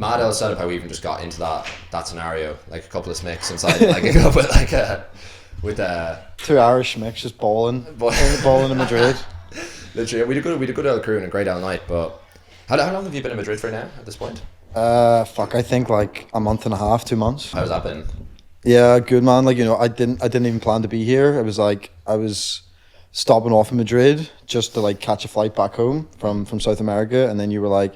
mad old setup how we even just got into that scenario, like a couple of smicks inside, like a couple like with 2 Irish mix just balling in Madrid. Literally, we did a good old crew and a great old night. But how long have you been in Madrid for now at this point? I think like a month and a half, 2 months. How's that been? Yeah, good man. Like, I didn't even plan to be here. It was like I was stopping off in Madrid just to like catch a flight back home from South America, and then you were like,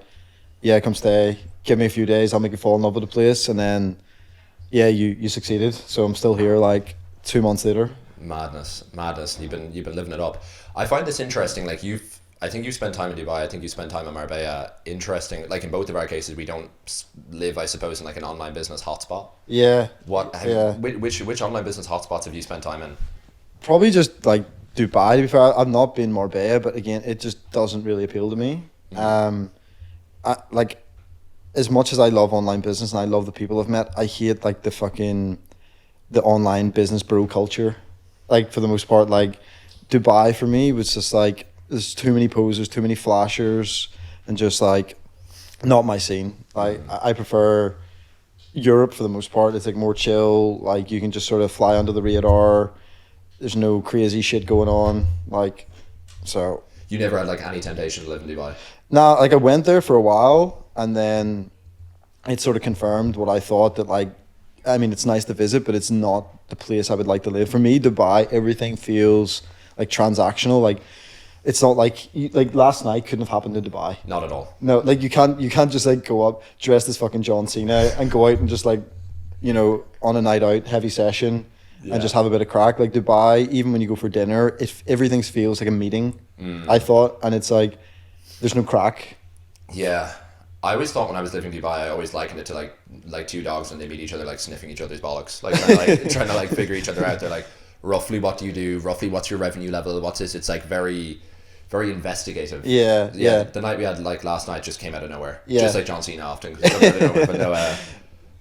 yeah, come stay, give me a few days, I'll make you fall in love with the place. And then yeah, you succeeded, so I'm still here like 2 months later. Madness. You've been living it up. I find this interesting. Like I think you spent time in Dubai. I think you spent time in Marbella. Interesting. Like in both of our cases, we don't live, I suppose, in like an online business hotspot. Yeah. Which online business hotspots have you spent time in? Probably just like Dubai. To be fair, I've not been Marbella, but again, it just doesn't really appeal to me. I like, as much as I love online business and I love the people I've met, I hate like the online business bro culture. Like for the most part, like Dubai for me was just like, there's too many posers, too many flashers, and just like not my scene. Like I prefer Europe for the most part. It's like more chill. Like you can just sort of fly under the radar. There's no crazy shit going on. Like, so. You never had like any temptation to live in Dubai? Nah, like I went there for a while, and then it sort of confirmed what I thought, that like, I mean, it's nice to visit, but it's not the place I would like to live. For me, Dubai, everything feels like transactional. Like, it's not like last night couldn't have happened in Dubai. Not at all. No, like you can't just like go up dressed as fucking John Cena and go out and just like, on a night out, heavy session, and just have a bit of crack. Like Dubai, even when you go for dinner, everything feels like a meeting. I thought, and it's like there's no crack. Yeah. I always thought when I was living in Dubai, I always likened it to like two dogs when they meet each other, like sniffing each other's bollocks, like trying to figure each other out. They're like, roughly what do you do? Roughly what's your revenue level? What's this? It's like very, very investigative. Yeah. The night we had like last night just came out of nowhere. Yeah. Just like John Cena often.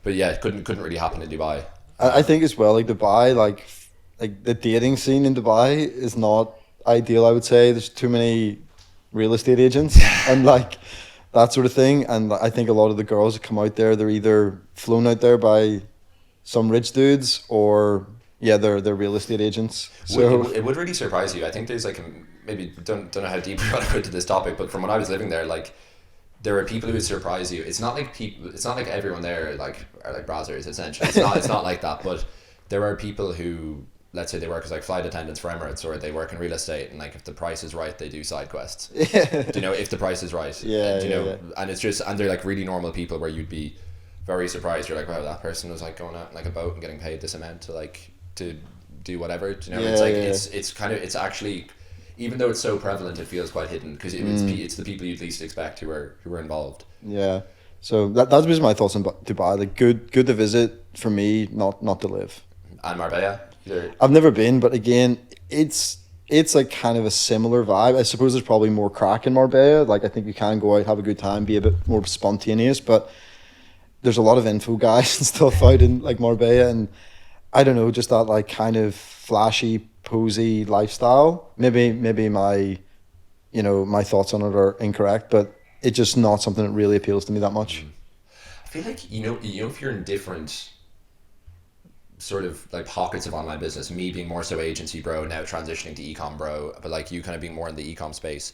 But yeah, it couldn't really happen in Dubai. I think as well, like Dubai, like the dating scene in Dubai is not ideal. I would say there's too many real estate agents and like that sort of thing. And I think a lot of the girls that come out there, they're either flown out there by some rich dudes or they're real estate agents. So it would really surprise you. I think there's like maybe don't know how deep we want to go into this topic, but from when I was living there, like there are people who would surprise you. It's not like everyone there are like brazzers essentially. It's not like that, but there are people who, let's say they work as like flight attendants for Emirates, or they work in real estate, and like if the price is right, they do side quests. Yeah. Do you know, if the price is right? Yeah. Do you know? And it's just, and they're like really normal people where you'd be very surprised. You're like, wow, that person was like going out in like a boat and getting paid this amount to do whatever. Do you know? It's like it's actually, even though it's so prevalent, it feels quite hidden because it's the people you'd least expect who are involved. Yeah. So that's just my thoughts on Dubai. Like good to visit, for me, not to live. And Marbella? I've never been, but again, it's like kind of a similar vibe. I suppose there's probably more crack in Marbella. Like I think you can go out, have a good time, be a bit more spontaneous, but there's a lot of info guys and stuff out in like Marbella, and I don't know, just that like kind of flashy, posy lifestyle. Maybe my my thoughts on it are incorrect, but it's just not something that really appeals to me that much. I feel like if you're in different sort of like pockets of online business, me being more so agency bro, now transitioning to eCom bro, but like you kind of being more in the eCom space,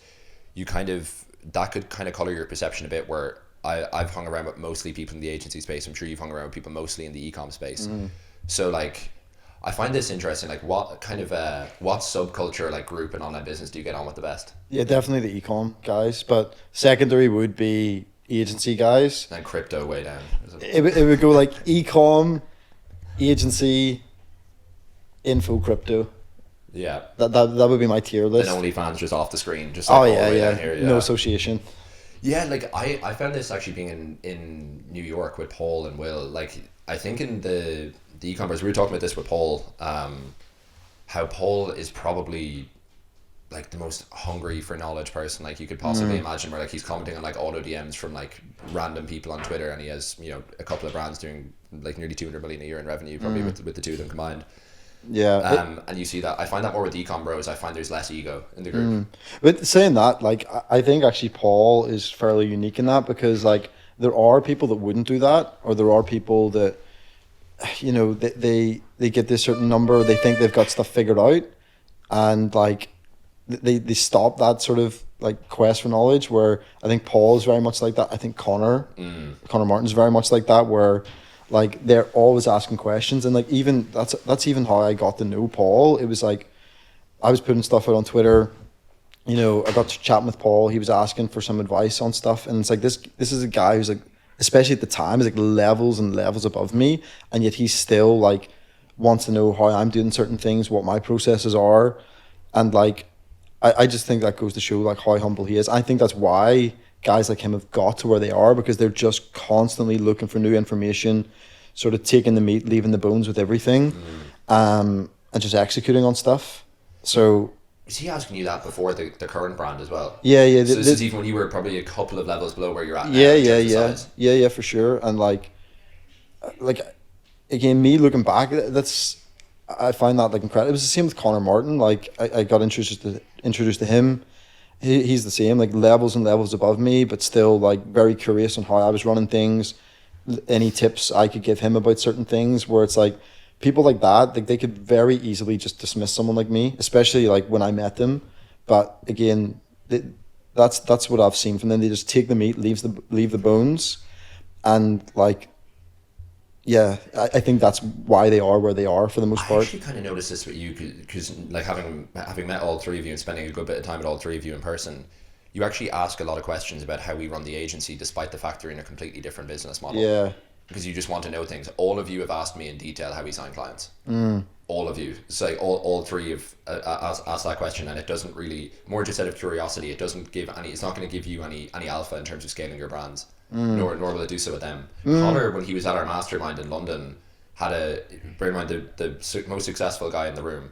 that could kind of color your perception a bit, where I've hung around with mostly people in the agency space. I'm sure you've hung around with people mostly in the eCom space. So like I find this interesting, like what kind of what subculture like group in online business do you get on with the best? Yeah, definitely the eCom guys, but secondary would be agency guys. And crypto way down. It would go like eCom, agency, info, crypto. Yeah. That would be my tier list. And OnlyFans just off the screen. Just like all the way down here, no association. Yeah, like I found this actually being in New York with Paul and Will. Like I think in the e-commerce, we were talking about this with Paul, how Paul is probably like the most hungry for knowledge person like you could possibly imagine, where like he's commenting on like auto DMs from like random people on Twitter, and he has a couple of brands doing like nearly 200 million a year in revenue, probably with the two of them combined. Yeah. And you see that. I find that more with ecom bros. I find there's less ego in the group. But saying that, like I think actually Paul is fairly unique in that, because like there are people that wouldn't do that, or there are people that, you know, they get this certain number, they think they've got stuff figured out, and like they stop that sort of like quest for knowledge. Where I think Paul is very much like that. I think Connor Martin's very much like that, where like they're always asking questions, and like even that's even how I got to know Paul. It was like I was putting stuff out on Twitter. You know, I got to chatting with Paul. He was asking for some advice on stuff, and it's like this is a guy who's like, especially at the time, is like levels and levels above me, and yet he still like wants to know how I'm doing certain things, what my processes are, and like I just think that goes to show like how humble he is. I think that's why guys like him have got to where they are, because they're just constantly looking for new information, sort of taking the meat, leaving the bones with everything, and just executing on stuff. So. Is he asking you that before the current brand as well? Yeah. So this is even when you were probably a couple of levels below where you're at now. Yeah, for sure. And like again, me looking back, I find that like incredible. It was the same with Connor Martin. Like I got introduced to him. He's the same, like levels and levels above me, but still like very curious on how I was running things. Any tips I could give him about certain things, where it's like, people like that, like they could very easily just dismiss someone like me, especially like when I met them. But again, that's what I've seen from them. They just take the meat, leave the bones, and like, yeah, I think that's why they are where they are for the most part. I actually kind of noticed this with you because like having met all three of you and spending a good bit of time with all three of you in person, you actually ask a lot of questions about how we run the agency, despite the fact they're in a completely different business model. Yeah. Because you just want to know things. All of you have asked me in detail how we sign clients. All of you. So like all three have asked that question, and it doesn't really, more just out of curiosity, it doesn't give any, it's not going to give you any alpha in terms of scaling your brands, nor will it do so with them. Connor, when he was at our mastermind in London, bear in mind the most successful guy in the room,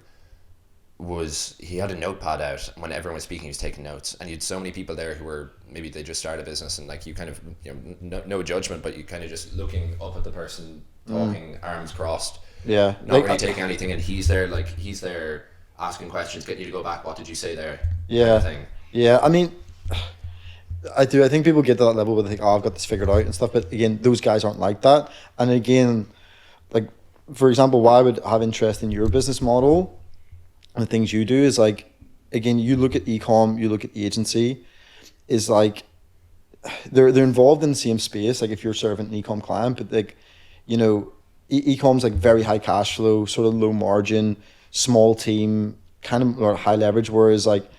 he had a notepad out, and when everyone was speaking he was taking notes, and you had so many people there who were, maybe they just started a business, and like you kind of, you know, no judgment, but you kind of just looking up at the person talking, arms crossed, not like, really taking anything, and he's there asking questions, getting you to go back, what did you say there, kind of thing. I mean, I think people get to that level where they think, oh, I've got this figured out and stuff, but again, those guys aren't like that. And again, like for example, why I would have interest in your business model and the things you do is like, again, you look at eCom, you look at agency, is like they're involved in the same space. Like if you're serving an eCom client, but like, you know, eCom's like very high cash flow, sort of low margin, small team, kind of or high leverage. Whereas like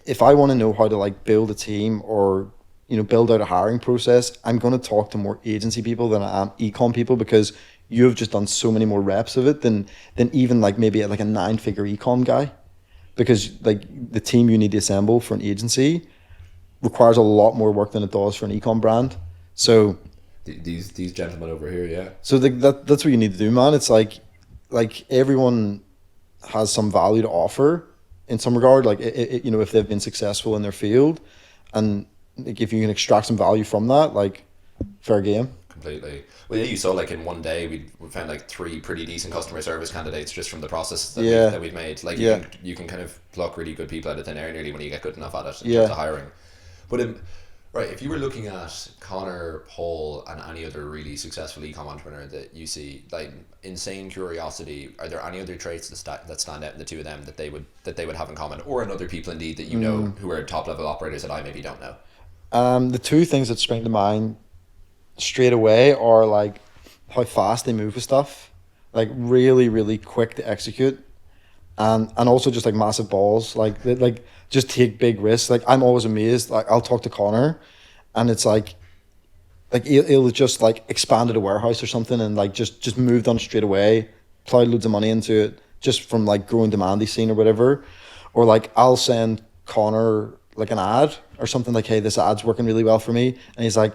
if I want to know how to like build a team or, you know, build out a hiring process, I'm going to talk to more agency people than I am eCom people, because you have just done so many more reps of it than even like maybe like a 9-figure eCom guy, because like the team you need to assemble for an agency requires a lot more work than it does for an eCom brand. So these gentlemen over here, yeah. So that's what you need to do, man. It's like everyone has some value to offer in some regard. Like you know, if they've been successful in their field, and like if you can extract some value from that, like fair game. Completely. Well, yeah, you saw like in one day we found like 3 pretty decent customer service candidates just from the process that we've made. Like you can kind of pluck really good people out of thin air nearly when you get good enough at it in terms of hiring. But right, if you were looking at Connor, Paul, and any other really successful ecom entrepreneur that you see, like insane curiosity, are there any other traits that stand out in the two of them that they would have in common, or in other people indeed that you know who are top level operators that I maybe don't know? The two things that spring to mind straight away are like how fast they move with stuff, like really, really quick to execute, and also just like massive balls, like just take big risks. Like I'm always amazed. Like I'll talk to Connor, and it's like he'll just like expanded a warehouse or something, and like just moved on straight away, plowed loads of money into it just from like growing demand he's seen or whatever. Or like I'll send Connor like an ad or something, like, hey, this ad's working really well for me, and he's like,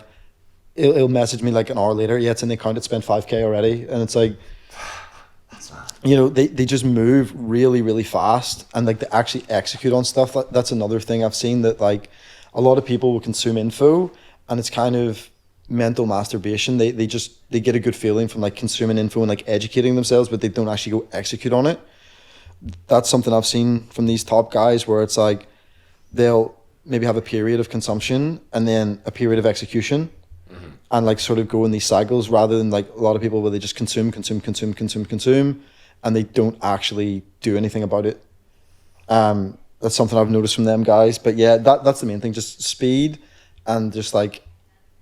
he'll message me like an hour later, yeah, it's in the account, it's spent 5K already. And it's like, that's mad. You know, they just move really, really fast, and like they actually execute on stuff. That's another thing I've seen, that like a lot of people will consume info and it's kind of mental masturbation. They get a good feeling from like consuming info and like educating themselves, but they don't actually go execute on it. That's something I've seen from these top guys, where it's like they'll maybe have a period of consumption and then a period of execution. and like sort of go in these cycles rather than like a lot of people where they just consume, and they don't actually do anything about it. That's something I've noticed from them guys. But yeah, that's the main thing, just speed and just like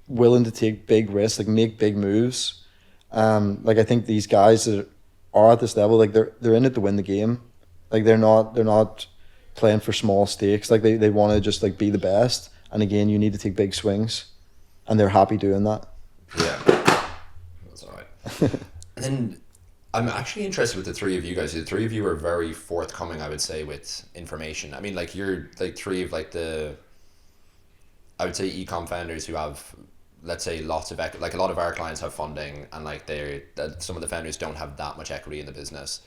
willing to take big risks, like make big moves. Like I think these guys that are at this level, like they're in it to win the game. Like they're not playing for small stakes. Like they want to just like be the best. And again, you need to take big swings, and they're happy doing that. Yeah, that's all right. And then I'm actually interested with the three of you guys. The three of you are very forthcoming, I would say, with information. I mean, like you're like three of like I would say eCom founders who have, let's say, lots of like a lot of our clients have funding, and like some of the founders don't have that much equity in the business.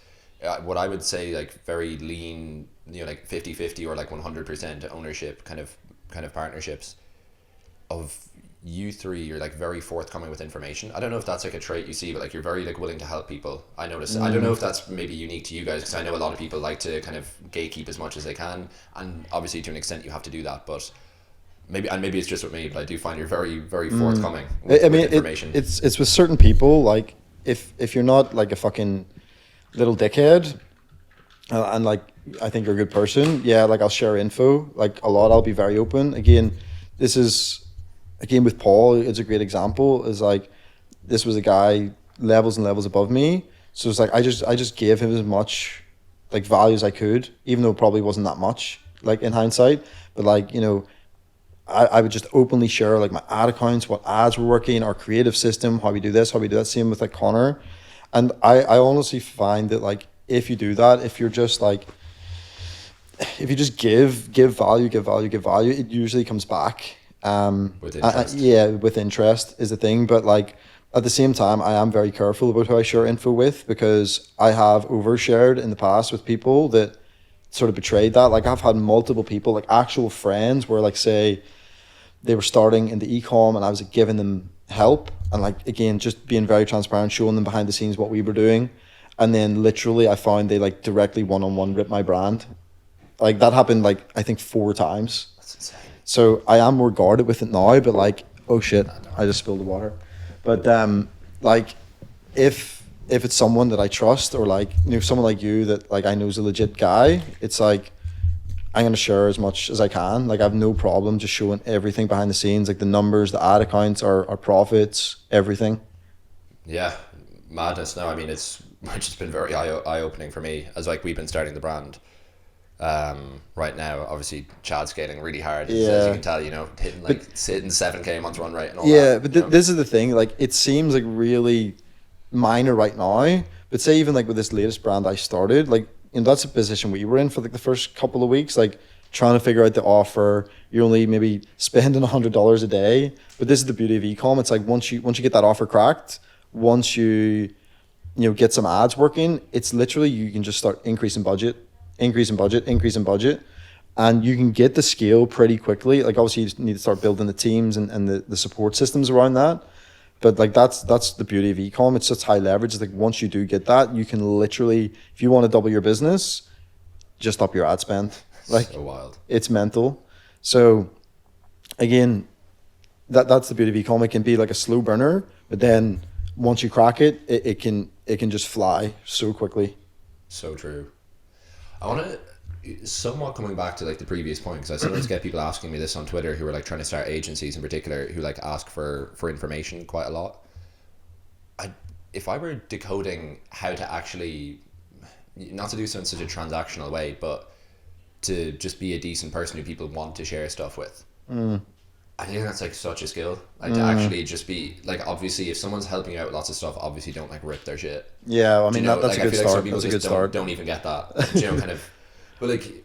What I would say, like very lean, like 50-50 or like 100% ownership kind of partnerships. Of you three, you're like very forthcoming with information. I don't know if that's like a trait you see, but like you're very like willing to help people. I notice. I don't know if that's maybe unique to you guys, because I know a lot of people like to kind of gatekeep as much as they can, and obviously to an extent you have to do that. But maybe it's just with me, but I do find you're very very forthcoming with information. It's with certain people. Like if you're not like a fucking little dickhead, and like I think you're a good person, yeah, like I'll share info like a lot. I'll be very open. Again, with Paul, it's a great example. Is like this was a guy levels and levels above me, so it's like I just gave him as much like value as I could, even though it probably wasn't that much like in hindsight. But like I would just openly share like my ad accounts, what ads were working, our creative system, how we do this, how we do that. Same with like Connor, and I honestly find that like if you do that, if you're just like if you just give value, it usually comes back. With interest. With interest is the thing, but like at the same time I am very careful about who I share info with, because I have overshared in the past with people that sort of betrayed that. Like I've had multiple people, like actual friends, where like say they were starting in the eCom and I was like, giving them help, and like again just being very transparent, showing them behind the scenes what we were doing, and then literally I found they like directly one-on-one ripped my brand. Like that happened like I think 4 times. That's insane. So I am more guarded with it now, but like, oh shit, I just spilled the water. But like if it's someone that I trust, or like someone like you that like I know is a legit guy, it's like I'm gonna share as much as I can. Like I have no problem just showing everything behind the scenes, like the numbers, the ad accounts, our profits, everything. Yeah, madness. No, I mean it's just been very eye opening for me, as like we've been starting the brand. Right now, obviously, Chad's scaling really hard. Yeah. As you can tell, hitting 7K a month run rate and all that. Yeah, but this is the thing. Like, it seems like really minor right now. But say even like with this latest brand I started, like, that's a position we were in for like the first couple of weeks, like trying to figure out the offer. You're only maybe spending $100 a day. But this is the beauty of eCom. It's like once you get that offer cracked, once you get some ads working, it's literally you can just start increasing budget, and you can get the scale pretty quickly. Like obviously you just need to start building the teams and the support systems around that. But like that's the beauty of eCom. It's just high leverage. It's like once you do get that, you can literally, if you want to double your business, just up your ad spend. Like so wild. It's mental. So again, that's the beauty of eCom. It can be like a slow burner, but then once you crack it, it can just fly so quickly. So true. I want to, somewhat coming back to like the previous point, because I sometimes get people asking me this on Twitter who are like trying to start agencies in particular, who like ask for information quite a lot. If I were decoding how to actually, not to do so in such a transactional way, but to just be a decent person who people want to share stuff with. I think that's like such a skill. Like to actually just be like, obviously if someone's helping you out with lots of stuff, obviously don't like rip their shit. Yeah, I mean that's like, a good start. That's a good start. Don't even get that. Kind of. But like,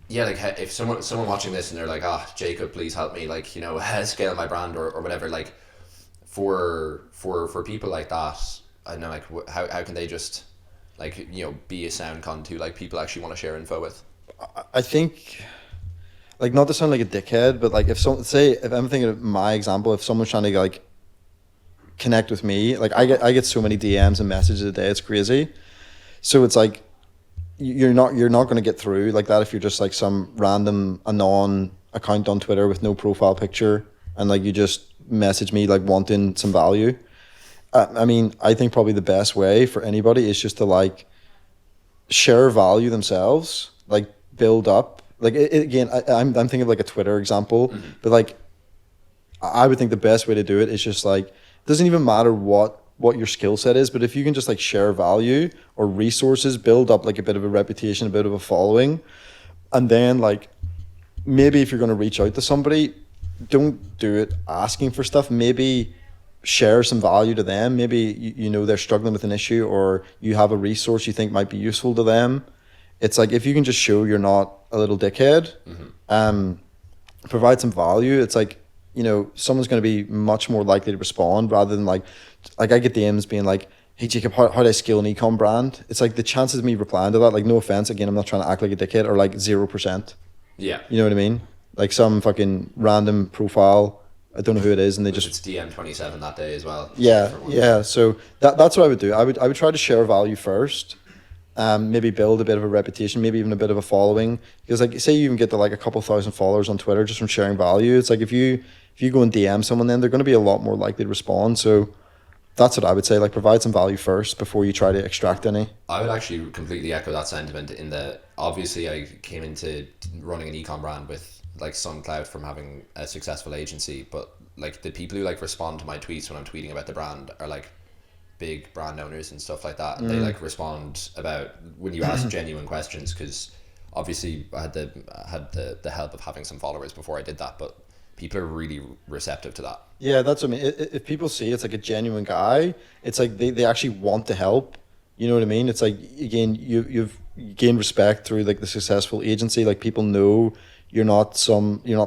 yeah, like if someone watching this and they're like, Jacob, please help me, like scale my brand or whatever. Like for people like that, I don't know, like how can they just like be a sound cunt who like people actually want to share info with. I think, like, not to sound like a dickhead, but like if I'm thinking of my example, if someone's trying to like connect with me, like I get so many DMs and messages a day, it's crazy. So it's like you're not going to get through like that if you're just like some random anon account on Twitter with no profile picture and like you just message me like wanting some value. I mean, I think probably the best way for anybody is just to like share value themselves, like build up. Like again, I'm thinking of like a Twitter example, but like I would think the best way to do it is just like, it doesn't even matter what your skill set is, but if you can just like share value or resources, build up like a bit of a reputation, a bit of a following, and then like maybe if you're going to reach out to somebody, don't do it asking for stuff. Maybe share some value to them. Maybe you know they're struggling with an issue, or you have a resource you think might be useful to them. It's like if you can just show you're not a little dickhead, provide some value. It's like, you know, someone's going to be much more likely to respond rather than like I get DMs being like, hey Jacob, how do I scale an ecom brand? It's like the chances of me replying to that, like no offense, again, I'm not trying to act like a dickhead, are like 0%. Yeah. You know what I mean? Like some fucking random profile, I don't know who it is, and they just... It's DM27 that day as well. Yeah. So that's what I would do. I would try to share value first, maybe build a bit of a reputation, maybe even a bit of a following. Because like, say you even get to like a couple thousand followers on Twitter just from sharing value. It's like if you go and DM someone, then they're going to be a lot more likely to respond. So that's what I would say. Like provide some value first before you try to extract any. I would actually completely echo that sentiment. In that, obviously, I came into running an ecom brand with like some clout from having a successful agency, but like the people who like respond to my tweets when I'm tweeting about the brand are like big brand owners and stuff like that, and they like respond about when you ask genuine questions, because obviously I had the help of having some followers before I did that, but people are really receptive to that. Yeah, that's what I mean. If people see it's like a genuine guy, it's like they actually want to help. You know what I mean? It's like, again, you've gained respect through like the successful agency. Like people know you're not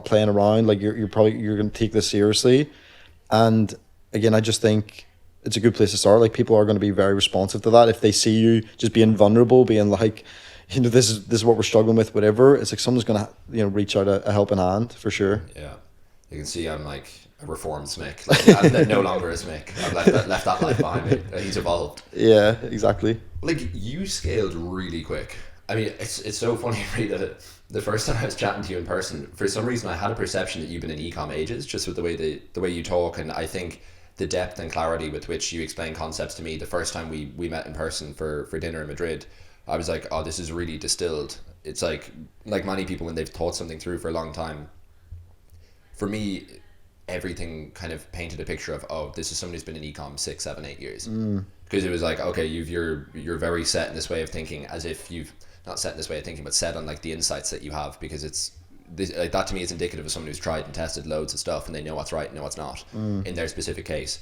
playing around. Like you're going to take this seriously. And again, I just think it's a good place to start. Like people are going to be very responsive to that. If they see you just being vulnerable, being like, you know, this is what we're struggling with, whatever. It's like someone's going to, you know, reach out a helping hand for sure. Yeah. You can see I'm like a reformed Smick. Like, I'm no longer a Smick. I've left that life behind me. He's evolved. Yeah, exactly. Like, you scaled really quick. I mean, it's so funny for me that the first time I was chatting to you in person, for some reason I had a perception that you've been in ecom ages, just with the way you talk, and I think the depth and clarity with which you explain concepts to me. The first time we met in person for dinner in Madrid, I was like, oh, this is really distilled. It's like many people when they've thought something through for a long time. For me, everything kind of painted a picture of, oh, this is someone who's been in ecom 6, 7, 8 years. Because it was like, okay, you're very set in this way of thinking, as if you've not set in this way of thinking, but set on like the insights that you have, because it's this, like, that to me is indicative of someone who's tried and tested loads of stuff and they know what's right and know what's not in their specific case.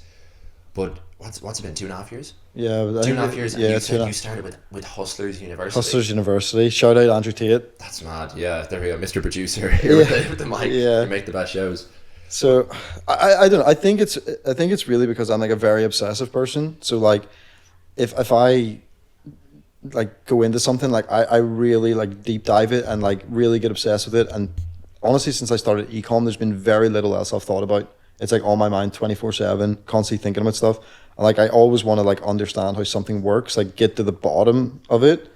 But what's it been, 2.5 years? Yeah, 2.5 years. And yeah, you said you started with Hustlers University. Hustlers University. Shout out Andrew Tate. That's mad. Yeah, there we go, Mr. Producer here with the mic. Yeah, you make the best shows. So I don't know. I think it's really because I'm like a very obsessive person. So like, if I like go into something, like I really like deep dive it and like really get obsessed with it. And honestly, since I started ecom, there's been very little else I've thought about. It's like on my mind 24/7, constantly thinking about stuff. And like I always want to like understand how something works, like get to the bottom of it.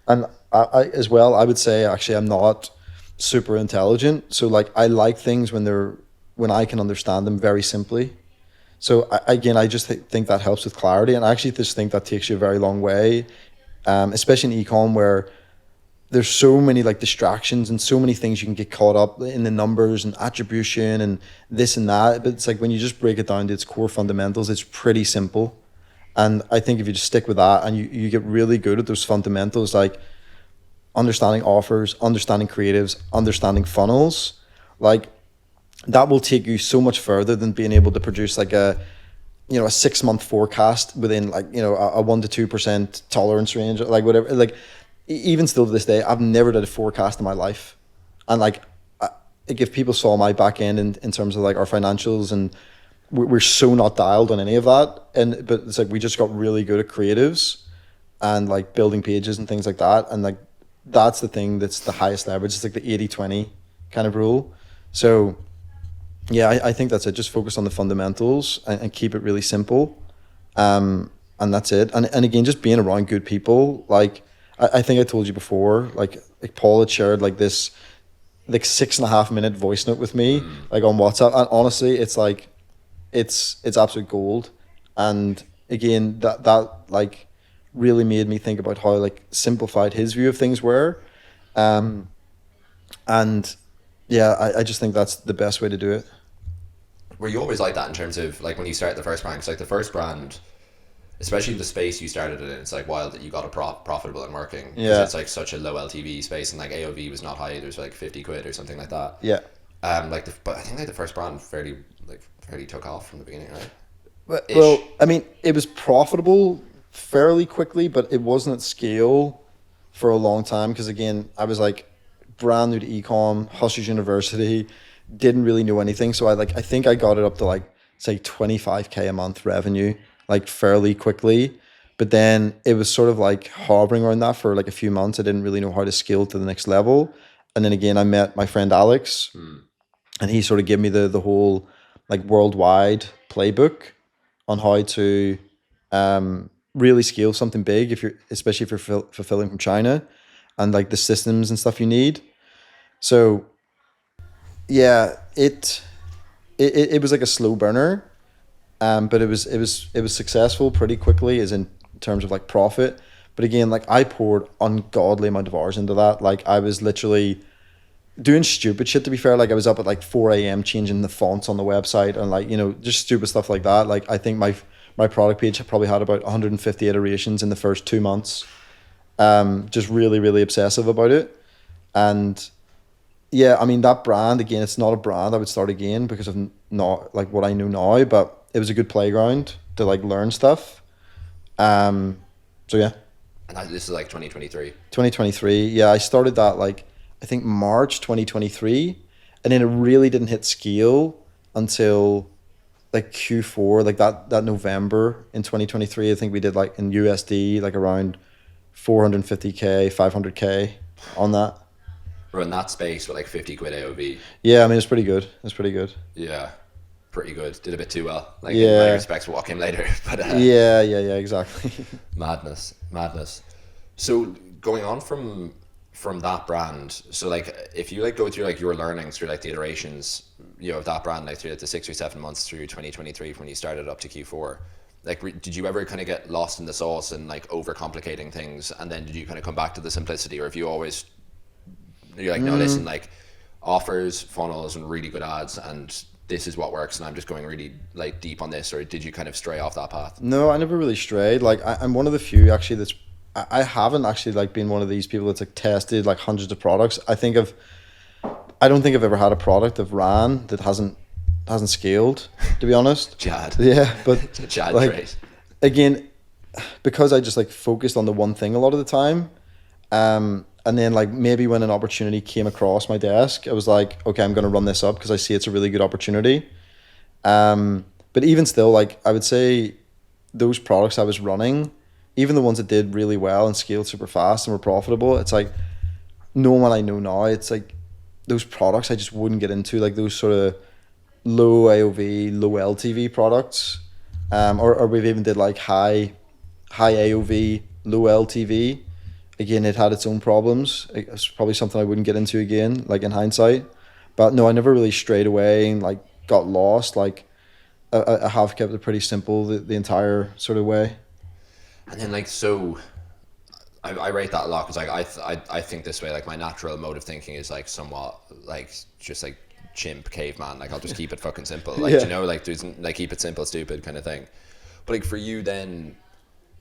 And I as well, I would say actually I'm not super intelligent. So like I like things when I can understand them very simply. So I just think that helps with clarity, and I actually just think that takes you a very long way, especially in ecom where there's so many like distractions and so many things you can get caught up in, the numbers and attribution and this and that. But it's like when you just break it down to its core fundamentals, it's pretty simple. And I think if you just stick with that and you get really good at those fundamentals, like understanding offers, understanding creatives, understanding funnels, like that will take you so much further than being able to produce like a 6-month forecast within like, you know, a 1% to 2% tolerance range, like whatever. Like even still to this day, I've never did a forecast in my life. And like if people saw my back end in terms of like our financials, and we're so not dialed on any of that. But it's like we just got really good at creatives and like building pages and things like that. And like that's the thing that's the highest leverage. It's like the 80-20 kind of rule. So yeah, I think that's it. Just focus on the fundamentals and keep it really simple. And that's it. And again, just being around good people. Like I think I told you before, like Paul had shared like this like 6.5 minute voice note with me, like on WhatsApp. And honestly, it's like it's absolute gold. And again, that like really made me think about how like simplified his view of things were. Um, and yeah, I just think that's the best way to do it. Were you always like that in terms of like when you started the first brand? Because like the first brand, especially the space you started it in, it's like wild that you got it profitable and working because Yeah, it's like such a low LTV space and like AOV was not high. It was like 50 quid or something like that. yeah. But I think like the first brand fairly took off from the beginning, right? Well, Ish. I mean, it was profitable fairly quickly, but it wasn't at scale for a long time because again, I was like brand new to ecom, Hustlers University, didn't really know anything. So I think I got it up to like say 25K a month revenue like fairly quickly. But then it was sort of like hovering around that for like a few months. I didn't really know how to scale to the next level. And then again, I met my friend Alex, and he sort of gave me the whole like worldwide playbook on how to really scale something big if you're especially if you're fulfilling from China, and like the systems and stuff you need. So yeah, it was like a slow burner, but it was successful pretty quickly, as in terms of like profit. But again, like I poured ungodly amount of hours into that. Like I was literally doing stupid shit, to be fair. Like I was up at like 4 a.m. changing the fonts on the website and like, just stupid stuff like that. Like I think my product page probably had about 150 iterations in the first 2 months. Just really, really obsessive about it. And yeah, I mean that brand again, it's not a brand I would start again because of not like what I know now, but it was a good playground to like learn stuff. Um, so yeah, And this is like 2023. 2023. Yeah, I started that like I think March 2023, and then it really didn't hit scale until like Q4, like that November in 2023. I think we did like in USD like around 450K, 500K on that. We're in that space with like 50 quid AOV. Yeah, I mean it's pretty good. It's pretty good. Yeah, pretty good. Did a bit too well. Like in many Yeah, respects, what came later, but yeah, exactly. madness. So going on from that brand, so like if you like go through like your learnings through like the iterations, of that brand, like through like the 6 or 7 months through 2023 when you started up to Q4, like did you ever kind of get lost in the sauce and like overcomplicating things, and then did you kind of come back to the simplicity, or if you always you're like, no, listen, like offers, funnels, and really good ads, and this is what works, and I'm just going really like deep on this, or did you kind of stray off that path? No, I never really strayed. Like I'm one of the few actually that's I haven't actually like been one of these people that's like tested like hundreds of products. I don't think I've ever had a product I've ran that hasn't scaled, to be honest. Chad. Yeah, but Chad like trait. again, because I just like focused on the one thing a lot of the time. And then like maybe when an opportunity came across my desk, I was like, okay, I'm gonna run this up because I see it's a really good opportunity. But even still, like I would say those products I was running, even the ones that did really well and scaled super fast and were profitable, it's like knowing what I know now, it's like those products I just wouldn't get into, like those sort of low AOV, low LTV products. Or we've even did like high AOV, low LTV. Again, it had its own problems. It's probably something I wouldn't get into again, like in hindsight. But no, I never really strayed away and like got lost. Like I have kept it pretty simple the entire sort of way. And then like so I rate that a lot because like I think this way, like my natural mode of thinking is like somewhat like just like chimp caveman, like I'll just keep it fucking simple, like Yeah. like there's like keep it simple stupid kind of thing. But like for you then,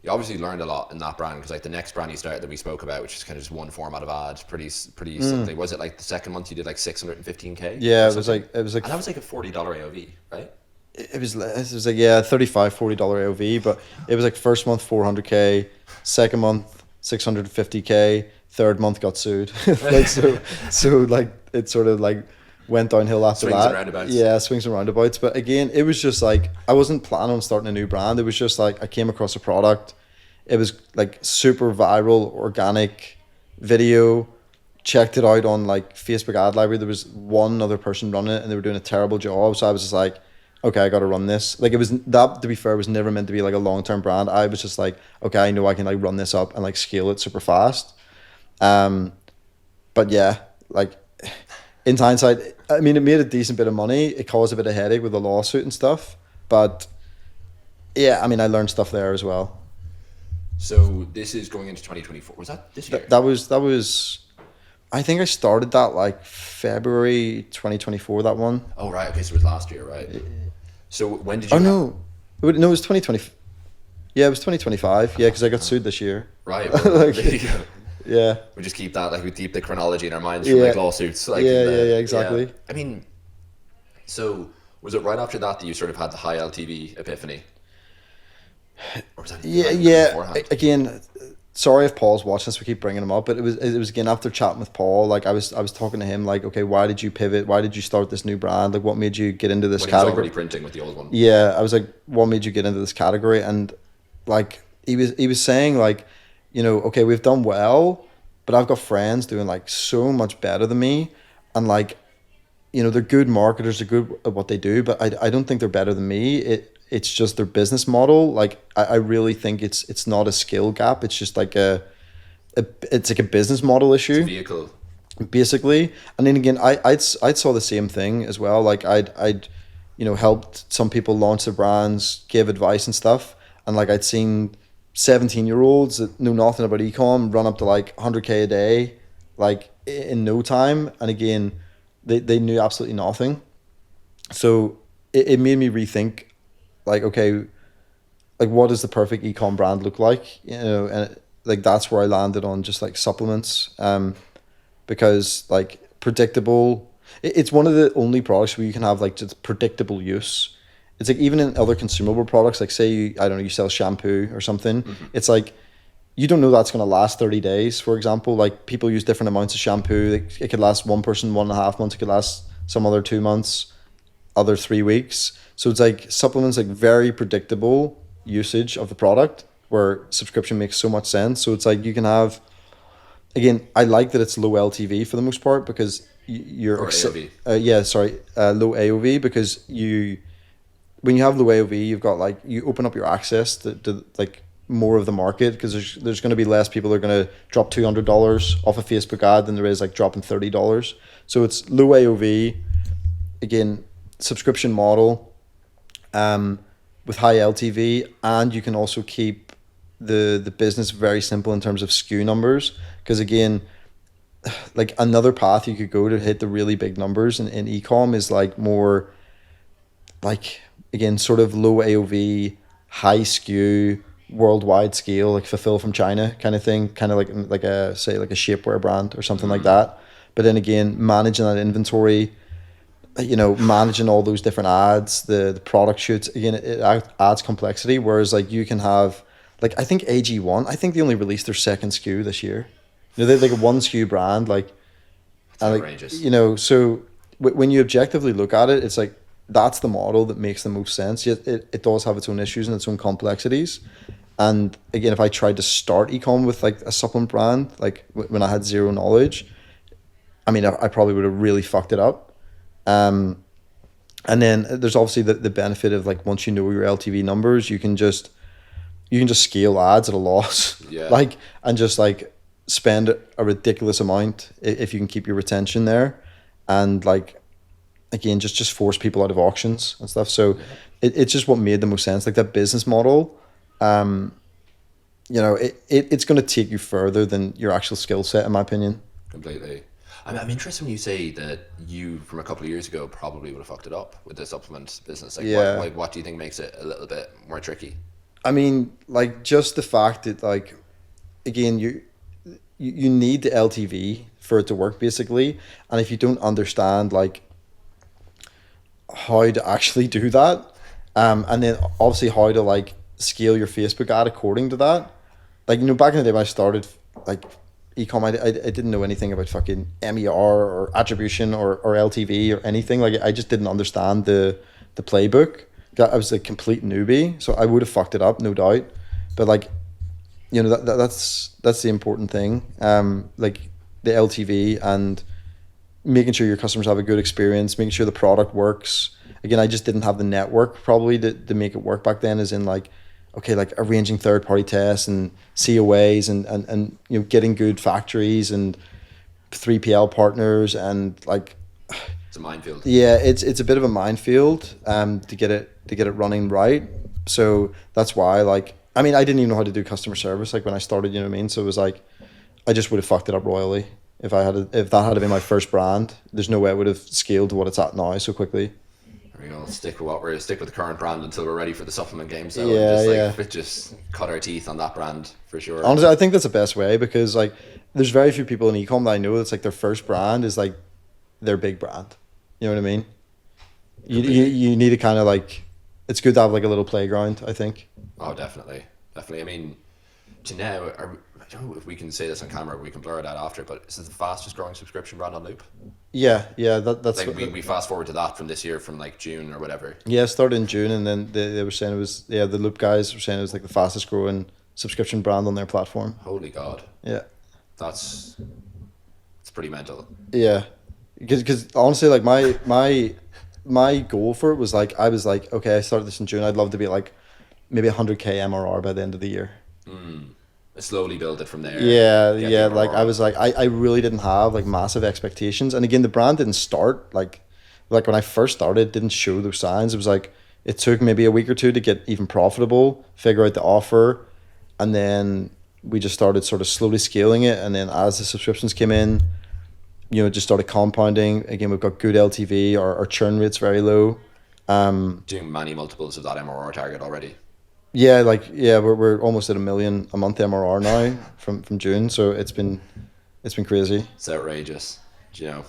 you obviously learned a lot in that brand because like the next brand you started that we spoke about, which is kind of just one format of ad, pretty simply, was it like the second month you did like 615K Yeah, or it was something? like it was like And that was like a $40 AOV, right? it was like yeah, $35-$40 AOV, but it was like first month 400K, second month 650K, third month got sued. Like so like it sort of like went downhill after Swings and that. roundabouts. Yeah, swings and roundabouts. But again, it was just like I wasn't planning on starting a new brand. It was just like I came across a product. It was like super viral, organic video. Checked it out on like Facebook ad library. There was one other person running it and they were doing a terrible job. So I was just like, okay, I got to run this. Like it was that, to be fair, was never meant to be like a long-term brand. I was just like, okay, I know I can like run this up and like scale it super fast. Um, but yeah, like in hindsight, I mean, it made a decent bit of money. It caused a bit of headache with the lawsuit and stuff. But yeah, I mean, I learned stuff there as well. So this is going into 2024. Was that this year? That was. I think I started that like February 2024. That one. Oh right, okay, so it was last year, right? So when did you? Oh no, no, it was 2020. Yeah, it was 2025. Yeah, because I got sued this year. Right. Well, Like, there you go. yeah. We just keep that, like, we keep the chronology in our minds from Yeah. like lawsuits. Like, Yeah, exactly. yeah. I mean, so was it right after that you sort of had the high LTV epiphany? Or was that beforehand? Again, sorry if Paul's watching this. We keep bringing him up, but it was again after chatting with Paul. Like I was talking to him. Like, okay, why did you pivot? Why did you start this new brand? Like, what made you get into this When he was category? already printing with the old one. Yeah, I was like, what made you get into this category? And like he was saying like, you know, okay, we've done well, but I've got friends doing like so much better than me, and like, you know, they're good marketers, they're good at what they do, but I don't think they're better than me. It's just their business model. Like I really think it's not a skill gap. It's just like it's like a business model issue. It's a vehicle. Basically. And then again, I'd saw the same thing as well. Like I'd you know, helped some people launch their brands, give advice and stuff, and like I'd seen 17-year-olds that knew nothing about ecom run up to like 100K a day like in no time. And again, they knew absolutely nothing. So it made me rethink, like, okay, like what does the perfect ecom brand look like? You know, and like that's where I landed on just like supplements, because like predictable. It's one of the only products where you can have like just predictable use. It's like even in other consumable products, like say you, I don't know, you sell shampoo or something. Mm-hmm. It's like you don't know that's going to last 30 days, for example. Like people use different amounts of shampoo. It could last one person 1.5 months. It could last some other 2 months, other 3 weeks. So it's like supplements, like very predictable usage of the product, where subscription makes so much sense. So it's like you can have, again, I like that it's low LTV for the most part, because you're or AOV. Low AOV, because when you have low AOV, you've got like, you open up your access to like more of the market, because there's going to be less people that are going to drop $200 off a Facebook ad than there is like dropping $30. So it's low AOV, again, subscription model, with high LTV, and you can also keep the business very simple in terms of SKU numbers, because again, like another path you could go to hit the really big numbers in ecom is like more like, again, sort of low AOV, high SKU, worldwide scale, like fulfill from China kind of thing, kind of like a, say, like a shapewear brand or something like that. But then again, managing that inventory, you know, managing all those different ads, the product shoots, again, it adds complexity. Whereas like you can have, like, I think AG1, I think they only released their second SKU this year. You know, they're like a one SKU brand, like, that's outrageous. Like, you know, so when you objectively look at it, it's like, that's the model that makes the most sense. Yet it does have its own issues and its own complexities. And again, if I tried to start ecom with like a supplement brand, like when I had zero knowledge, I mean, I probably would have really fucked it up. And then there's obviously the benefit of like, once you know your LTV numbers, you can just scale ads at a loss. Yeah. Like, and just like spend a ridiculous amount if you can keep your retention there. And like, again, just force people out of auctions and stuff. So it's just what made the most sense. Like that business model, you know, it's going to take you further than your actual skill set, in my opinion. Completely. I'm interested when you say that you, from a couple of years ago, probably would have fucked it up with the supplement business. Like, yeah. What do you think makes it a little bit more tricky? I mean, like, just the fact that, like, again, you need the LTV for it to work, basically. And if you don't understand, like, how to actually do that, and then obviously how to, like, scale your Facebook ad according to that. Like, you know, back in the day when I started, like, ecom, I didn't know anything about fucking MER or attribution or LTV or anything. Like, I just didn't understand the playbook. I was a complete newbie, so I would have fucked it up, no doubt. But like, you know, that's the important thing. Like the LTV and making sure your customers have a good experience, making sure the product works. Again, I just didn't have the network probably to make it work back then, as in like, okay, like arranging third-party tests and COAs and you know, getting good factories and 3PL partners, and like, it's a minefield. Yeah, it's a bit of a minefield to get it get it running right. So that's why, like, I mean, I didn't even know how to do customer service like when I started, you know what I mean? So it was like I just would have fucked it up royally if if that had been my first brand. There's no way it would have scaled to what it's at now so quickly. We'll stick with the current brand until we're ready for the supplement game. So just cut our teeth on that brand for sure. Honestly, I think that's the best way, because like there's very few people in ecom that I know that's like their first brand is like their big brand. You know what I mean? You need to kind of like, it's good to have like a little playground, I think. Oh, definitely. I mean, to now, I don't know if we can say this on camera, we can blur it out after, but is it the fastest growing subscription brand on Loop? Yeah, that's like we fast forward to that from this year, from like June or whatever. Yeah, it started in June, and then they were saying it was, the Loop guys were saying it was like the fastest growing subscription brand on their platform. Holy God. Yeah. It's pretty mental. Yeah. Because honestly, like my goal for it was like, I was like, okay, I started this in June, I'd love to be like maybe 100k MRR by the end of the year. Slowly build it from there. Yeah. Like I was like, I really didn't have like massive expectations. And again, the brand didn't start like when I first started, it didn't show those signs. It was like, it took maybe a week or two to get even profitable, figure out the offer. And then we just started sort of slowly scaling it. And then as the subscriptions came in, you know, it just started compounding. Again, we've got good LTV, our churn rate's very low. Doing many multiples of that MRR target already. We're almost at 1 million a month MRR now from June. So it's been crazy. It's outrageous, you know,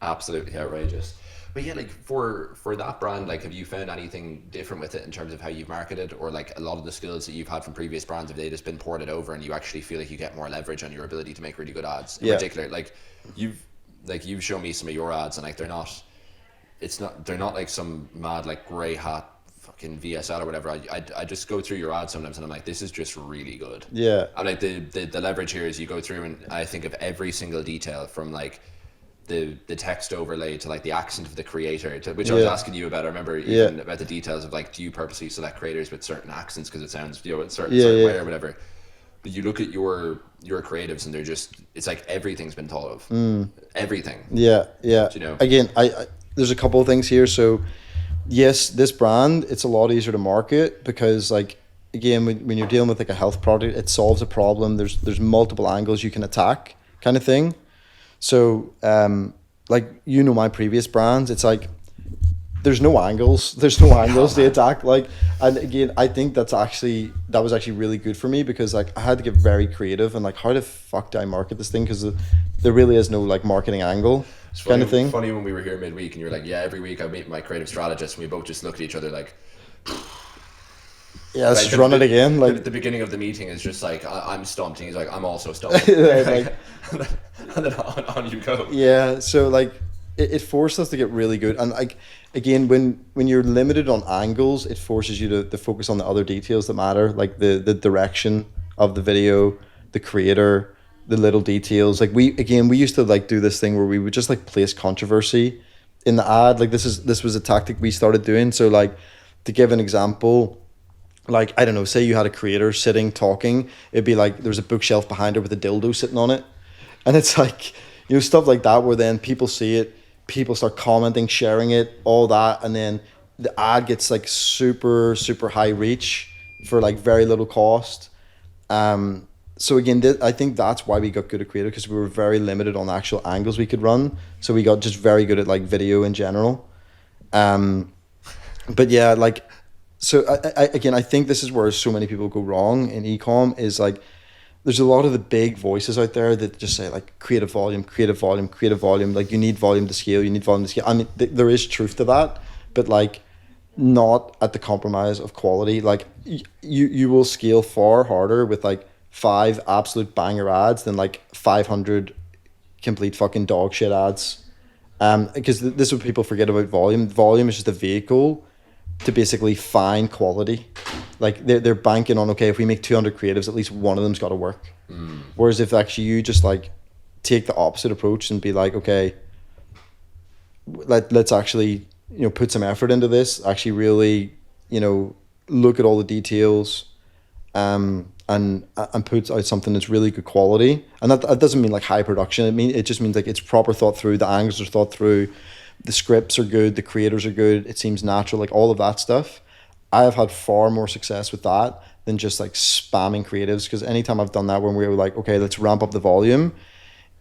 absolutely outrageous. But yeah, like for that brand, like have you found anything different with it in terms of how you've marketed, or like a lot of the skills that you've had from previous brands, have they just been ported over and you actually feel like you get more leverage on your ability to make really good ads? In particular, like you've shown me some of your ads, and like they're not like some mad like grey hat fucking VSL or whatever. I just go through your ads sometimes and I'm like, this is just really good. Yeah. And like the leverage here is you go through and I think of every single detail, from like the text overlay to like the accent of the creator, which I was asking you about. I remember even about the details of like, do you purposely select creators with certain accents because it sounds, you know, a certain way or whatever. But you look at your creatives and they're just, it's like everything's been thought of. Everything. Yeah. You know? Again, I there's a couple of things here. So yes, this brand, it's a lot easier to market because like, again, when you're dealing with like a health product, it solves a problem. There's multiple angles you can attack, kind of thing. So like, you know, my previous brands, it's like there's no angles to attack, like. And again, I think that was actually really good for me, because like I had to get very creative and like, how the fuck do I market this thing, because there really is no like marketing angle. It's kind of thing. Funny when we were here midweek and you were like, yeah, every week I meet my creative strategist, and we both just looked at each other like, yeah, let's just run it again. Like the beginning of the meeting is just like, I'm stumped, and he's like, I'm also stumped. Like, and then on you go. Yeah, so like it forced us to get really good. And like, again, when you're limited on angles, it forces you to focus on the other details that matter, like the direction of the video, the creator, the little details. Like we used to like do this thing where we would just like place controversy in the ad. Like this was a tactic we started doing. So like, to give an example, like, I don't know, say you had a creator sitting talking, it'd be like there's a bookshelf behind her with a dildo sitting on it. And it's like, you know, stuff like that, where then people see it, people start commenting, sharing it, all that, and then the ad gets like super, super high reach for like very little cost. So again, I think that's why we got good at creative, because we were very limited on actual angles we could run. So we got just very good at like video in general. But yeah, like, so I think this is where so many people go wrong in ecom, is like, there's a lot of the big voices out there that just say like creative volume. Like, you need volume to scale. I mean, there is truth to that, but like, not at the compromise of quality. Like you will scale far harder with like 5 absolute banger ads than like 500 complete fucking dog shit ads. Because this is what people forget about volume. Volume is just a vehicle to basically find quality. Like they're banking on, okay, if we make 200 creatives, at least one of them's got to work. Whereas if actually you just like take the opposite approach and be like, okay, let's actually, you know, put some effort into this, actually really, you know, look at all the details, and put out something that's really good quality. And that doesn't mean like high production. It just means like it's proper thought through, the angles are thought through, the scripts are good, the creators are good, it seems natural, like all of that stuff. I have had far more success with that than just like spamming creatives. Because anytime I've done that, when we were like, okay, let's ramp up the volume,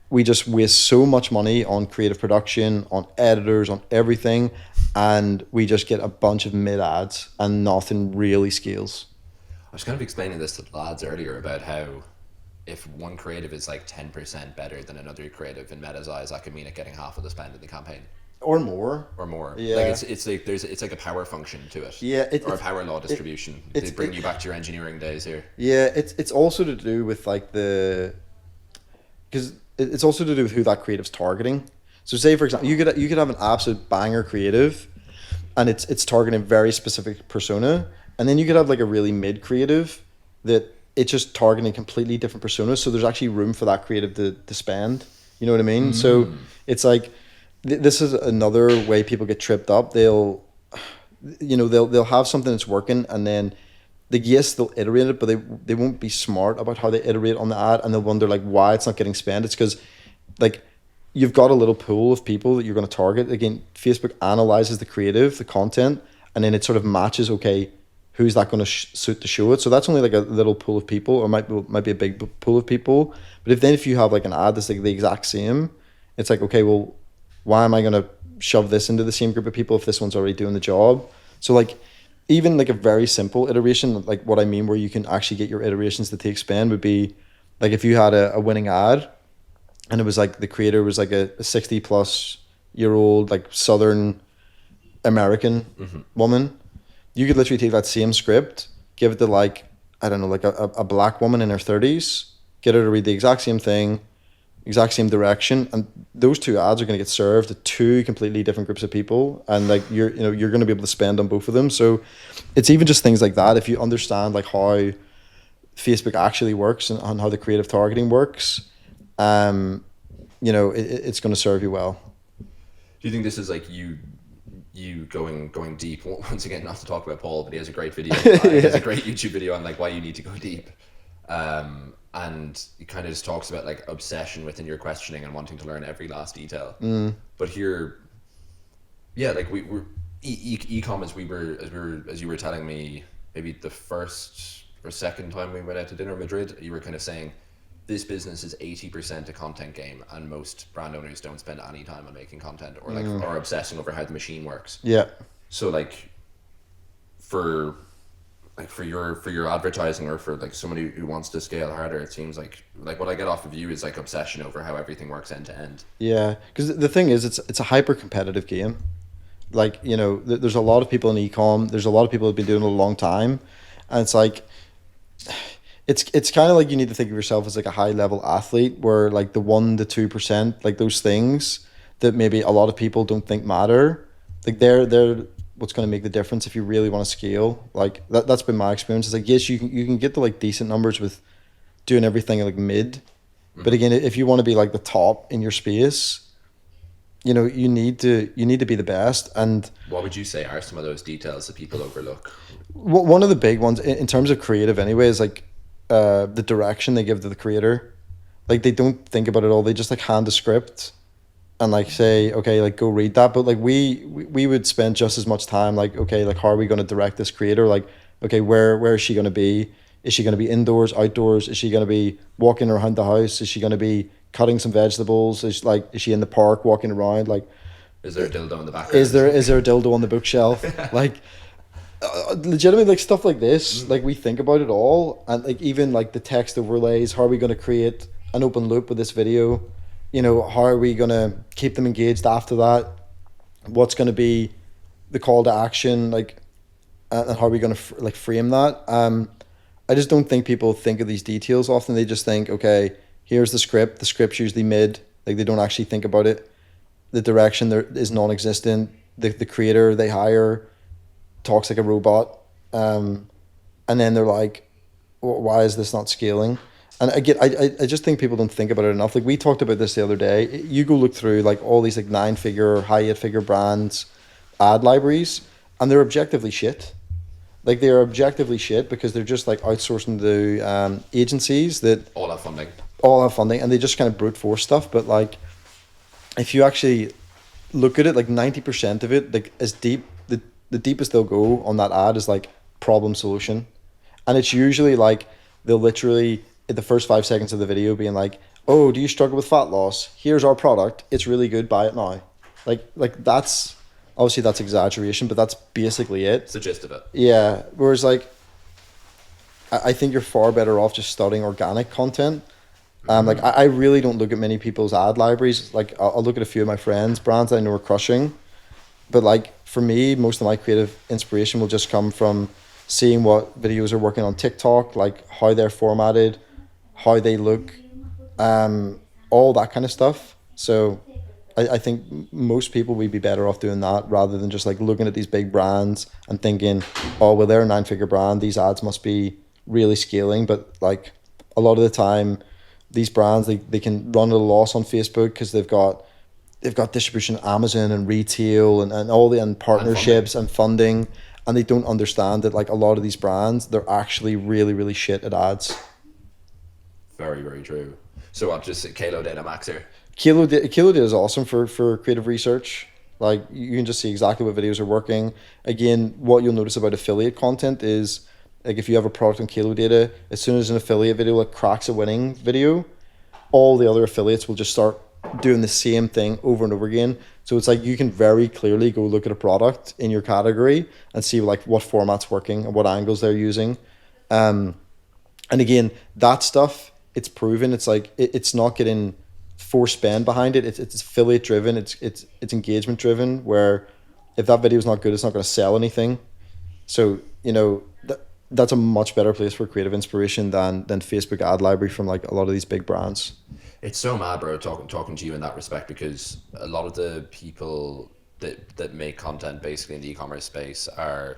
we just waste so much money on creative production, on editors, on everything, and we just get a bunch of mid ads and nothing really scales. I was kind of explaining this to the lads earlier about how if one creative is like 10% better than another creative in Meta's eyes, that could mean it getting half of the spend in the campaign. Or more. Or more. Yeah. Like it's like a power function to it. Yeah. Or a power law distribution. They bring you back to your engineering days here. Yeah, it's also to do with like because it's also to do with who that creative's targeting. So say for example, you could have an absolute banger creative, and it's targeting a very specific persona, and then you could have like a really mid creative that it's just targeting completely different personas. So there's actually room for that creative to spend. You know what I mean? So it's like this is another way people get tripped up. They'll have something that's working, and then they'll iterate it, but they won't be smart about how they iterate on the ad, and they'll wonder like why it's not getting spent. It's because like you've got a little pool of people that you're going to target. Again, Facebook analyzes the creative, the content, and then it sort of matches, okay, who's that going to suit to show it. So that's only like a little pool of people, or might be a big pool of people. But if you have like an ad that's like the exact same, it's like, okay, well, why am I going to shove this into the same group of people if this one's already doing the job? So like even like a very simple iteration, like what I mean, where you can actually get your iterations to take spend, would be like if you had a winning ad, and it was like the creator was like a 60-plus-year-old like Southern American woman, you could literally take that same script, give it to like, I don't know, like a black woman in her 30s, get her to read the exact same thing, exact same direction, and those two ads are going to get served to two completely different groups of people, and like you're going to be able to spend on both of them. So it's even just things like that. If you understand like how Facebook actually works and how the creative targeting works, it's going to serve you well. Do you think this is like you going deep? Once again, not to talk about Paul, but he has a great video. He has a great YouTube video on like why you need to go deep. And he kind of just talks about like obsession within your questioning and wanting to learn every last detail. But here, yeah, like we're eCom as you were telling me, maybe the first or second time we went out to dinner in Madrid, you were kind of saying this business is 80% a content game, and most brand owners don't spend any time on making content or like or obsessing over how the machine works. Yeah. So like for your advertising, or for like somebody who wants to scale harder, it seems like what I get off of you is like obsession over how everything works end to end. Yeah, because the thing is, it's a hyper competitive game. Like, there's a lot of people in eCom, there's a lot of people who've been doing it a long time, and it's like it's kind of like you need to think of yourself as like a high level athlete, where like the 1% to 2%, like those things that maybe a lot of people don't think matter, like they're what's going to make the difference if you really want to scale. Like that's been my experience. It's like, yes, you can get to like decent numbers with doing everything like mid, but again, if you want to be like the top in your space, you need to be the best. And what would you say are some of those details that people overlook? One of the big ones in terms of creative anyway is like the direction they give to the creator. Like they don't think about it all. They just like hand the script and like say, okay, like go read that. But like we would spend just as much time like, okay, like how are we going to direct this creator? Like, okay, where is she going to be? Is she going to be indoors, outdoors? Is she going to be walking around the house? Is she going to be cutting some vegetables? Is she in the park walking around? Like, is there a dildo in the background? Is there a dildo on the bookshelf? Like, legitimately, like stuff like this. Like we think about it all, and like even like the text overlays. How are we going to create an open loop with this video? How are we going to keep them engaged after that? What's going to be the call to action? Like, and how are we going to frame that? I just don't think people think of these details often. They just think, okay, here's the script. The script's usually mid. Like they don't actually think about it. The direction there is non-existent. The creator they hire talks like a robot. And then they're like, why is this not scaling? And again, I just think people don't think about it enough. Like we talked about this the other day. You go look through like all these like 9-figure, high 8-figure brands ad libraries, and they're objectively shit. Like they're objectively shit because they're just like outsourcing to agencies that all have funding, and they just kind of brute force stuff. But like, if you actually look at it, like 90% of it, like as deep, the deepest they'll go on that ad is like problem solution. And it's usually like they'll literally in the first 5 seconds of the video being like, "Oh, do you struggle with fat loss? Here's our product. It's really good. Buy it now." Like that's obviously that's exaggeration, but that's basically it. It's the gist of it. Yeah. Whereas like I think you're far better off just studying organic content. Like I really don't look at many people's ad libraries. Like I'll look at a few of my friends' brands that I know are crushing, but like for me, most of my creative inspiration will just come from seeing what videos are working on TikTok, like how they're formatted, how they look, all that kind of stuff. So I think most people would be better off doing that rather than just like looking at these big brands and thinking, oh, well, they're a 9-figure brand. These ads must be really scaling. But like a lot of the time, these brands, they can run at a loss on Facebook because they've got distribution on Amazon and retail and all the and partnerships and funding. And they don't understand that like a lot of these brands, they're actually really, really shit at ads. Very, very true. So what, just Kalo Data Max here? Kilo Data is awesome for creative research. Like you can just see exactly what videos are working. Again, what you'll notice about affiliate content is like if you have a product on Kilo Data, as soon as an affiliate video like cracks a winning video, all the other affiliates will just start doing the same thing over and over again. So it's like you can very clearly go look at a product in your category and see like what format's working and what angles they're using. And again, that stuff, it's proven. It's like it's not getting force spend behind it. It's affiliate driven. It's engagement driven. Where if that video is not good, it's not going to sell anything. So that's a much better place for creative inspiration than Facebook ad library from like a lot of these big brands. It's so mad, bro, talking to you in that respect, because a lot of the people that make content basically in the e-commerce space are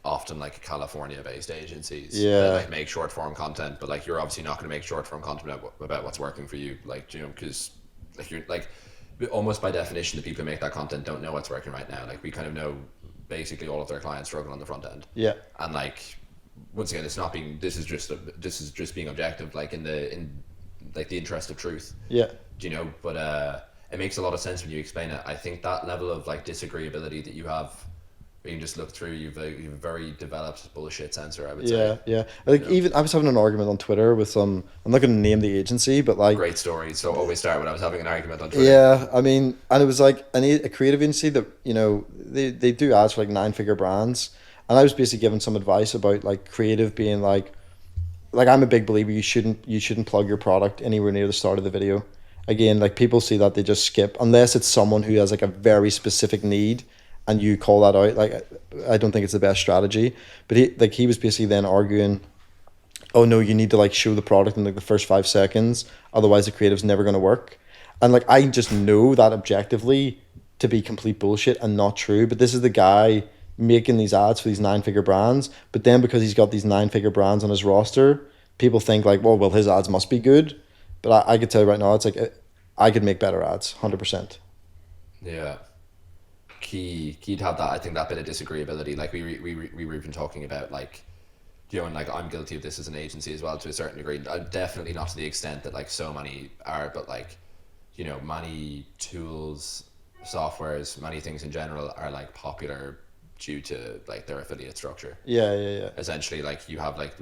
often like California-based agencies that like make short-form content, but like you're obviously not going to make short-form content about what's working for you, like because like you're like almost by definition the people who make that content don't know what's working right now. Like we kind of know basically all of their clients struggle on the front end. Yeah. And like once again, this is just being objective, like in like the interest of truth. Yeah. But it makes a lot of sense when you explain it. I think that level of like disagreeability that you have, you can just look through, you've a very developed bullshit sensor, I would say. Yeah. Like even I was having an argument on Twitter with some, I'm not going to name the agency, but like great story. So always start when I was having an argument on Twitter. Yeah, I mean, and it was like a creative agency that they do ads for like 9-figure brands, and I was basically giving some advice about like creative being like I'm a big believer you shouldn't plug your product anywhere near the start of the video. Again, like people see that, they just skip unless it's someone who has like a very specific need and you call that out. Like I don't think it's the best strategy. But he was basically then arguing, oh no, you need to like show the product in like the first 5 seconds, otherwise the creative's never going to work. And like I just know that objectively to be complete bullshit and not true. But this is the guy making these ads for these 9-figure brands, but then because he's got these 9-figure brands on his roster, people think like, well his ads must be good. But I could tell you right now, it's like I could make better ads, 100%. Yeah, key to have that. I think that bit of disagreeability, like we were even talking about, like and like I'm guilty of this as an agency as well to a certain degree. Definitely not to the extent that like so many are, but like many tools, softwares, many things in general are like popular due to like their affiliate structure. Yeah. Essentially, like you have like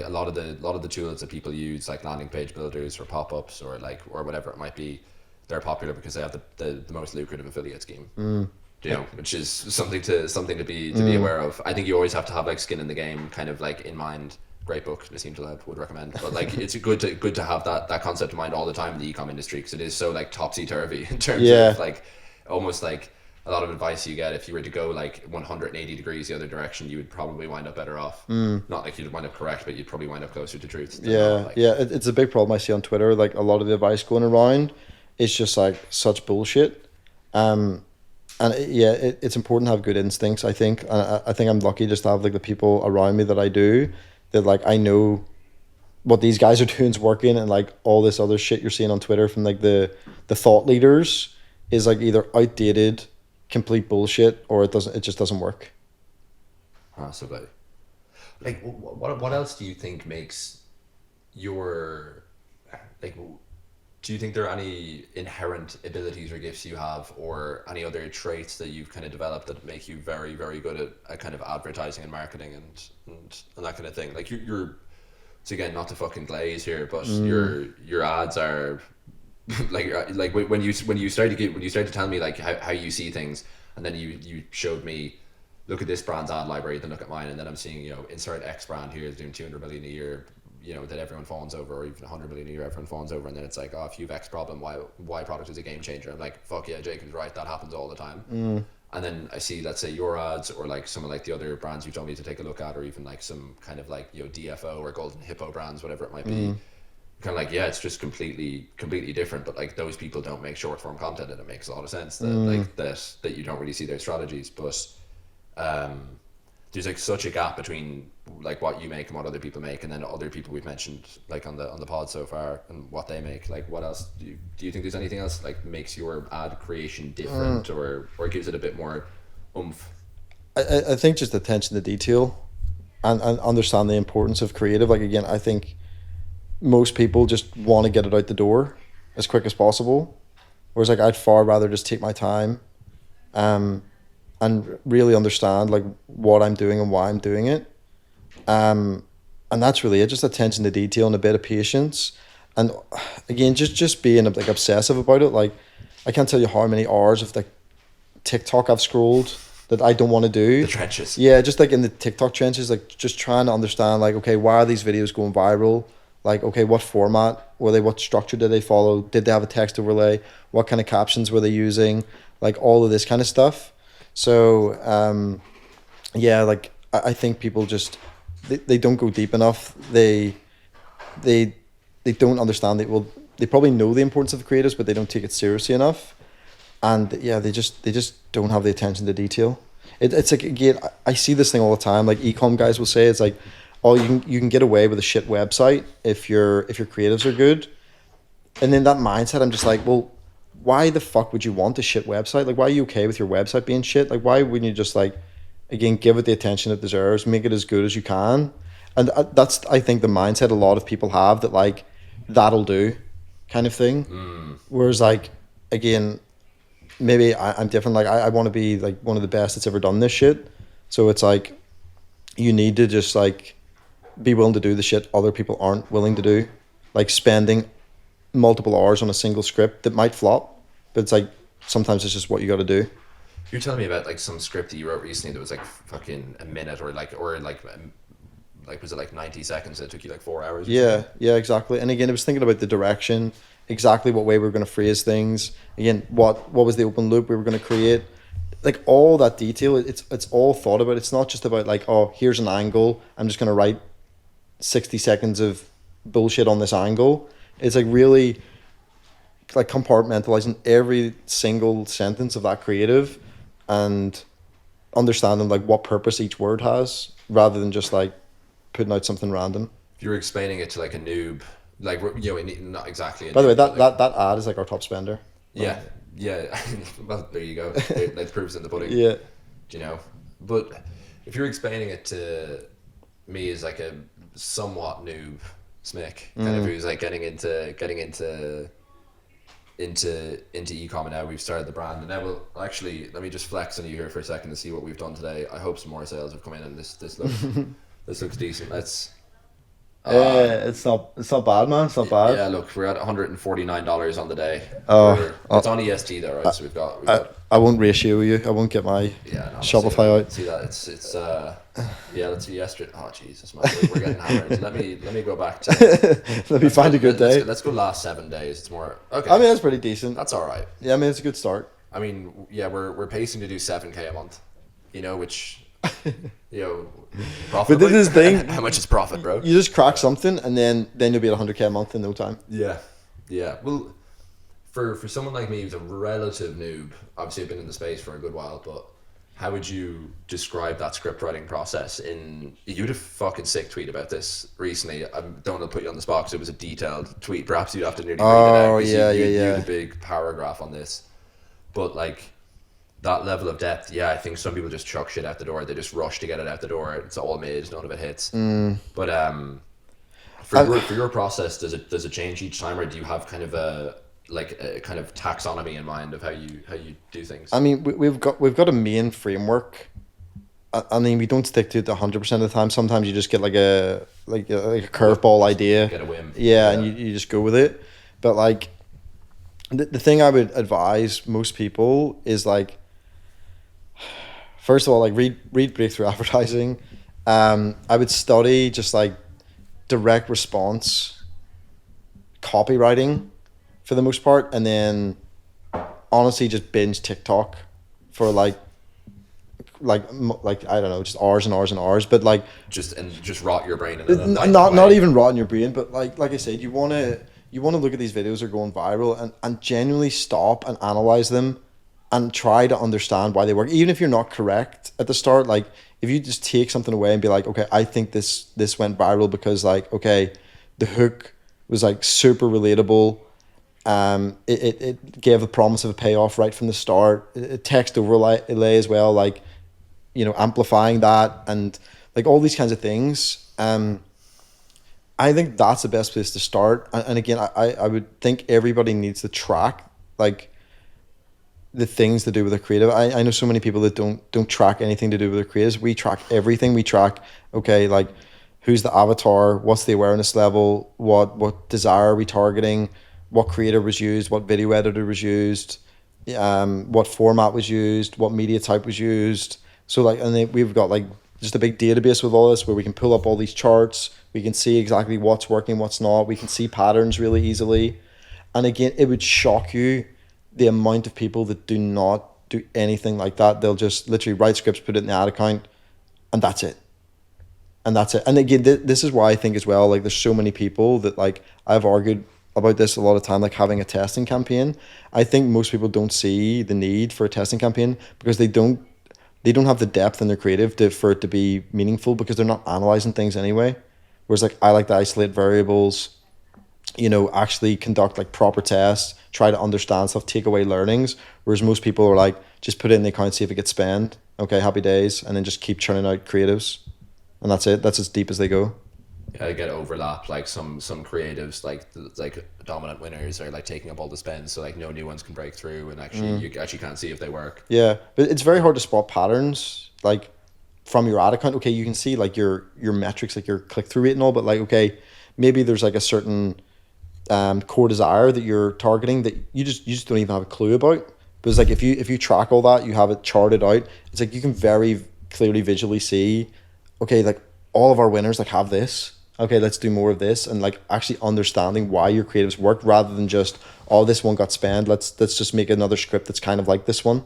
a lot of the tools that people use, like landing page builders or pop-ups or whatever it might be, they're popular because they have the most lucrative affiliate scheme. Which is something to be aware of. I think you always have to have like skin in the game, kind of like in mind. Great book, Nassim Taleb would recommend. But like it's good to have that concept in mind all the time in the e-com industry, because it is so like topsy-turvy in terms of like almost like a lot of advice you get. If you were to go like 180 degrees the other direction, you would probably wind up better off. Not like you'd wind up correct, but you'd probably wind up closer to truth. It's a big problem I see on Twitter. Like a lot of the advice going around, it's just like such bullshit. It's important to have good instincts, I think. And I think I'm lucky just to have like the people around me that I do, that like I know what these guys are doing is working, and like all this other shit you're seeing on Twitter from like the thought leaders is like either outdated, complete bullshit, or it just doesn't work. Possibly. Like what else do you think makes your like Do you think there are any inherent abilities or gifts you have, or any other traits that you've kind of developed that make you very, very good at kind of advertising and marketing and that kind of thing? Like you're so again, not to fucking glaze here, but your ads are like when you started to tell me like how you see things, and then you showed me, look at this brand's ad library, then look at mine, and then I'm seeing, you know, insert X brand here is doing 200 million a year, you know, that everyone fawns over, or even 100 million a year everyone fawns over, and then it's like, oh, if you've X problem, why product is a game changer. I'm like, fuck yeah, Jacob's right, that happens all the time. And then I see, let's say, your ads, or like some of like the other brands you told me to take a look at, or even like some kind of like, you know, DFO or Golden Hippo brands, whatever it might be. Kind of like, yeah, it's just completely different, but like those people don't make short form content, and it makes a lot of sense that like that you don't really see their strategies. But there's like such a gap between like what you make and what other people make, and then other people we've mentioned like on the pod so far and what they make. Like, what else do you think there's anything else like makes your ad creation different, or gives it a bit more oomph? I think just attention to detail and understand the importance of creative. Like, again, I think most people just want to get it out the door as quick as possible, whereas like I'd far rather just take my time and really understand like what I'm doing and why I'm doing it, and that's really it. Just attention to detail and a bit of patience, and again just being like obsessive about it. Like, I can't tell you how many hours of like TikTok I've scrolled that I don't want to do. The trenches. Yeah, just like in the TikTok trenches, like just trying to understand like, okay, why are these videos going viral? Like, okay, what format were they? What structure did they follow? Did they have a text overlay? What kind of captions were they using? Like all of this kind of stuff. So, yeah, like I think people just they don't go deep enough. They don't understand it. Well, they probably know the importance of creatives, but they don't take it seriously enough. And yeah, they just don't have the attention to detail. It's like, again, I see this thing all the time. Like eCom guys will say, it's like, oh, you can get away with a shit website if your creatives are good. And then that mindset, I'm just like, well, why the fuck would you want a shit website? Like, why are you okay with your website being shit? Like, why wouldn't you just like, again, give it the attention it deserves, make it as good as you can? And that's, I think, the mindset a lot of people have, that like, that'll do kind of thing. Whereas like, again, maybe I'm different. Like I want to be like one of the best that's ever done this shit. So it's like, you need to just like be willing to do the shit other people aren't willing to do. Like spending multiple hours on a single script that might flop, but it's like, sometimes it's just what you got to do. You're telling me about like some script that you wrote recently that was like fucking a minute, or like was it like 90 seconds that took you like 4 hours? Yeah, exactly. And again, I was thinking about the direction, exactly what way we were going to phrase things. Again, what was the open loop we were going to create? Like all that detail, it's all thought about. It's not just about like, oh, here's an angle, I'm just going to write 60 seconds of bullshit on this angle. It's like really like compartmentalizing every single sentence of that creative and understanding like what purpose each word has, rather than just like putting out something random. If you were explaining it to like a noob, like, you know, not exactly. By the way, that ad is like our top spender. Yeah. Well, there you go. That proves in the pudding. Yeah. Do you know? But if you're explaining it to me as like a somewhat noob smick, kind of who's like getting into ecom, and now we've started the brand, and now we'll actually, let me just flex on you here for a second to see what we've done today. I hope some more sales have come in, and this looks this looks decent. Let's it's not bad, man. It's not bad. Yeah, look, we're at $149 on the day. Oh, it's on EST though, right? So we've got I won't ratio you. I won't get my Shopify out. See that? It's yeah. Let's see yesterday. Oh Jesus, man, we're getting hammered. Let me go back to. Let me find a good day. Let's go last 7 days. It's more okay. I mean, that's pretty decent. That's all right. Yeah, I mean, it's a good start. I mean, yeah, we're pacing to do 7K a month. You know, which, you know, profit. But this is the thing. How much is profit, bro? You just crack something, and then you'll be at 100K a month in no time. Yeah. Well, for someone like me who's a relative noob, obviously I've been in the space for a good while, but how would you describe that script writing process? You had a fucking sick tweet about this recently. I don't want to put you on the spot because it was a detailed tweet. Perhaps you'd have to nearly read it out. Oh, yeah. You had a big paragraph on this. But like, that level of depth, yeah, I think some people just chuck shit out the door. They just rush to get it out the door. It's all mid, none of it hits. But For your process, does it change each time, or do you have kind of a kind of taxonomy in mind of how you do things? I mean, we've got a main framework. I mean, we don't stick to it 100% of the time. Sometimes you just get like a curveball idea. Get a whim. Yeah, and you just go with it. But like, the thing I would advise most people is like, first of all, like read breakthrough advertising. I would study just like direct response copywriting for the most part, and then honestly just binge TikTok for like I don't know, just hours and hours and hours. But like just rot your brain in a not even rotting your brain, but like I said, you want to look at these videos that are going viral and genuinely stop and analyze them and try to understand why they work, even if you're not correct at the start. Like if you just take something away and be like, okay, I think this went viral because like, okay, the hook was like super relatable. It gave the promise of a payoff right from the start. Text overlay as well, like, you know, amplifying that and like all these kinds of things. I think that's the best place to start. And again, I would think everybody needs to track like the things to do with their creative. I know so many people that don't track anything to do with their creatives. We track everything. We track, okay, like who's the avatar, what's the awareness level, what desire are we targeting, what creator was used, what video editor was used, what format was used, what media type was used. So like, and then we've got like just a big database with all this where we can pull up all these charts. We can see exactly what's working, what's not. We can see patterns really easily. And again, it would shock you the amount of people that do not do anything like that. They'll just literally write scripts, put it in the ad account, and that's it. And again, this is why I think as well, like there's so many people that like, I've argued about this a lot of time, like having a testing campaign. I think most people don't see the need for a testing campaign because they don't have the depth in their creative for it to be meaningful, because they're not analyzing things anyway. Whereas like I like to isolate variables, you know, actually conduct like proper tests, try to understand stuff, take away learnings. Whereas most people are like, just put it in the account, see if it gets spent. Okay, happy days. And then just keep churning out creatives. And that's it. That's as deep as they go. I get overlap, like some creatives like dominant winners are like taking up all the spend, so like no new ones can break through, and actually you actually can't see if they work. Yeah, but it's very hard to spot patterns like from your ad account. Okay, you can see like your metrics, like your click-through rate and all, but like, okay, maybe there's like a certain core desire that you're targeting that you just don't even have a clue about. But it's like if you track all that, you have it charted out, it's like you can very clearly visually see, okay, like all of our winners like have this. Okay, let's do more of this, and like actually understanding why your creatives work rather than just, oh, this one got spent, let's just make another script that's kind of like this one.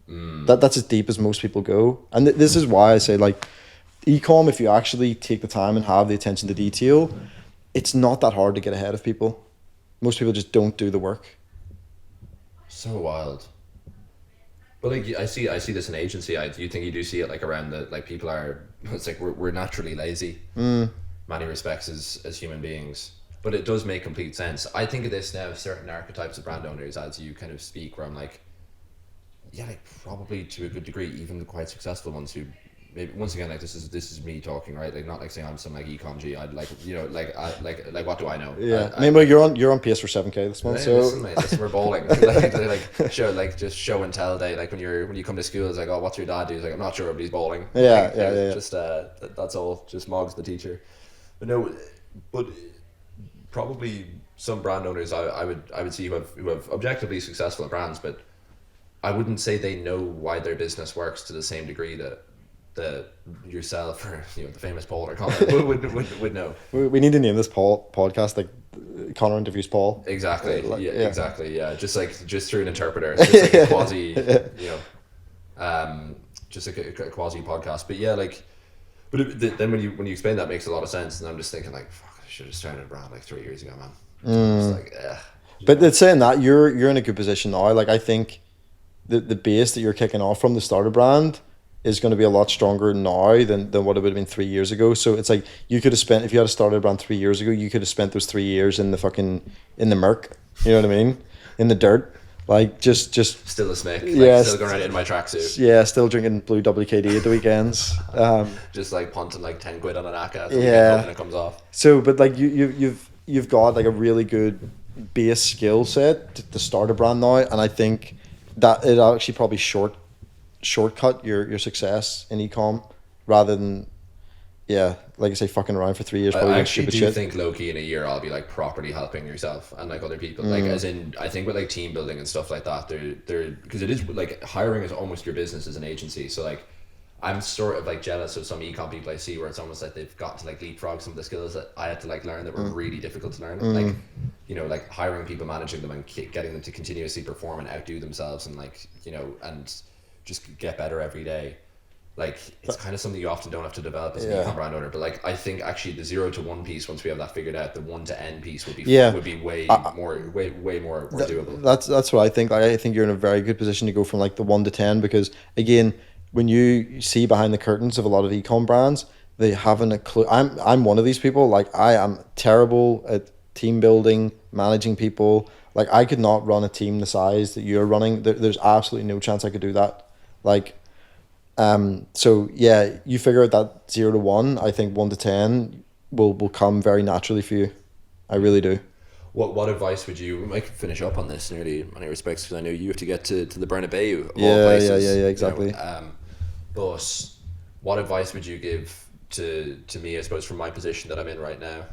That's as deep as most people go. And this is why I say like eCom, if you actually take the time and have the attention to detail, it's not that hard to get ahead of people. Most people just don't do the work. So wild. But like I see this in agency. Do you think you do see it like around the like people are? It's like we're naturally lazy, many respects as human beings. But it does make complete sense. I think of this now, certain archetypes of brand owners as you kind of speak, where I'm like, yeah, like probably to a good degree, even the quite successful ones who maybe, once again, like this is me talking, right? Like not like saying I'm some like eCom G. I'd like, you know, like what do I know? Yeah, I mean, well, you're on pace for 7K this month, so listen, mate, listen, we're bowling. Just show and tell day. Like when you come to school, it's like, oh, what's your dad do? It's like, I'm not sure, but he's bowling. Yeah, like, yeah. Just that's all. Just Mog's the teacher. But no, but probably some brand owners I would see who have objectively successful brands, but I wouldn't say they know why their business works to the same degree that yourself or the famous Paul or Connor would know. We need to name this podcast like Connor interviews Paul. Exactly. Exactly. Yeah. Just through an interpreter. It's just like a quasi, just like a quasi podcast. But yeah, like, then when you explain that, it makes a lot of sense. And I'm just thinking like, fuck, I should have started a brand like 3 years ago, man. It's like, But it's saying that you're in a good position now. Like I think the base that you're kicking off from the starter brand is going to be a lot stronger now than what it would have been 3 years ago. So it's like you could have spent, if you had started a brand 3 years ago, you could have spent those 3 years in the merc. You know what I mean? In the dirt. Like just Still a smick. Like yeah, still going around in my tracksuit. yeah, still drinking blue WKD at the weekends. Just like punting like 10 quid on an ACA at the weekend, Yeah. hoping it comes off. So, but like you've got like a really good base skill set to start a brand now, and I think that it actually probably shortcut your success in ecom rather than like I say, fucking around for 3 years probably I doing actually stupid do shit. think low-key in a year I'll be like properly helping yourself and like other people. Like as in I think with like team building and stuff like that, they're because it is like hiring is almost your business as an agency. So like I'm sort of like jealous of some ecom people I see where it's almost like they've got to like leapfrog some of the skills that I had to like learn that were really difficult to learn. Like, you know, like hiring people, managing them, and getting them to continuously perform and outdo themselves, and like, you know, and just get better every day. Like it's kind of something you often don't have to develop as an ecom brand owner. But like I think actually the 0 to 1 piece, once we have that figured out, the 1 to N piece would be way more doable. That's what I think. Like, I think you're in a very good position to go from like the 1 to 10 because again, when you see behind the curtains of a lot of ecom brands, they haven't a clue. I'm one of these people. Like I am terrible at team building, managing people. Like I could not run a team the size that you're running. There's absolutely no chance I could do that. Like, so yeah, you figure out that 0 to 1. I think 1 to 10 will come very naturally for you. I really do. What advice would you? We might finish up on this in many respects because I know you have to get to the Bernabeu of all places. Yeah, exactly. You know, but what advice would you give to me? I suppose from my position that I'm in right now.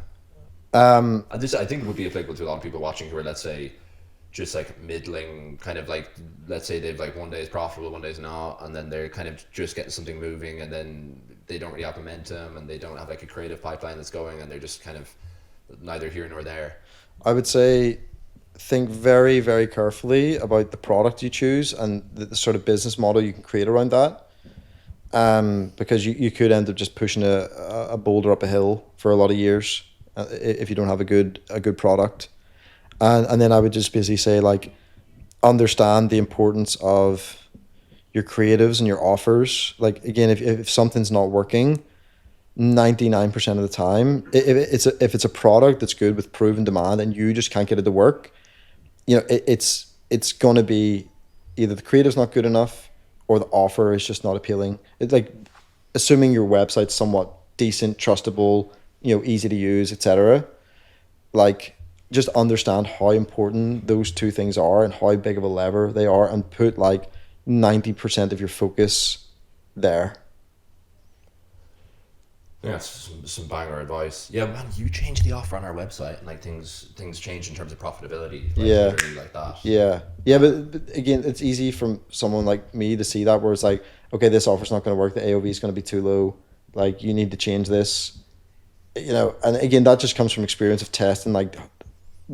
And this I think would be applicable to a lot of people watching who are, let's say, just like middling, kind of like, let's say they've like one day is profitable, one day is not, and then they're kind of just getting something moving, and then they don't really have momentum, and they don't have like a creative pipeline that's going, and they're just kind of neither here nor there. I would say think very, very carefully about the product you choose and the sort of business model you can create around that. Because you could end up just pushing a boulder up a hill for a lot of years if you don't have a good product. And then I would just basically say, like, understand the importance of your creatives and your offers. Like, again, if something's not working, 99% of the time, if it's a product that's good with proven demand and you just can't get it to work, you know, it's gonna be either the creative's not good enough or the offer is just not appealing. It's like, assuming your website's somewhat decent, trustable, you know, easy to use, etc. Like, just understand how important those two things are and how big of a lever they are, and put like 90% of your focus there. Yeah, some banger advice. Yeah, man, you changed the offer on our website, and like things change in terms of profitability. Like, Yeah. literally like that. Yeah, but again, it's easy from someone like me to see that, where it's like, okay, this offer's not going to work. The AOV is going to be too low. Like, you need to change this. You know, and again, that just comes from experience of testing like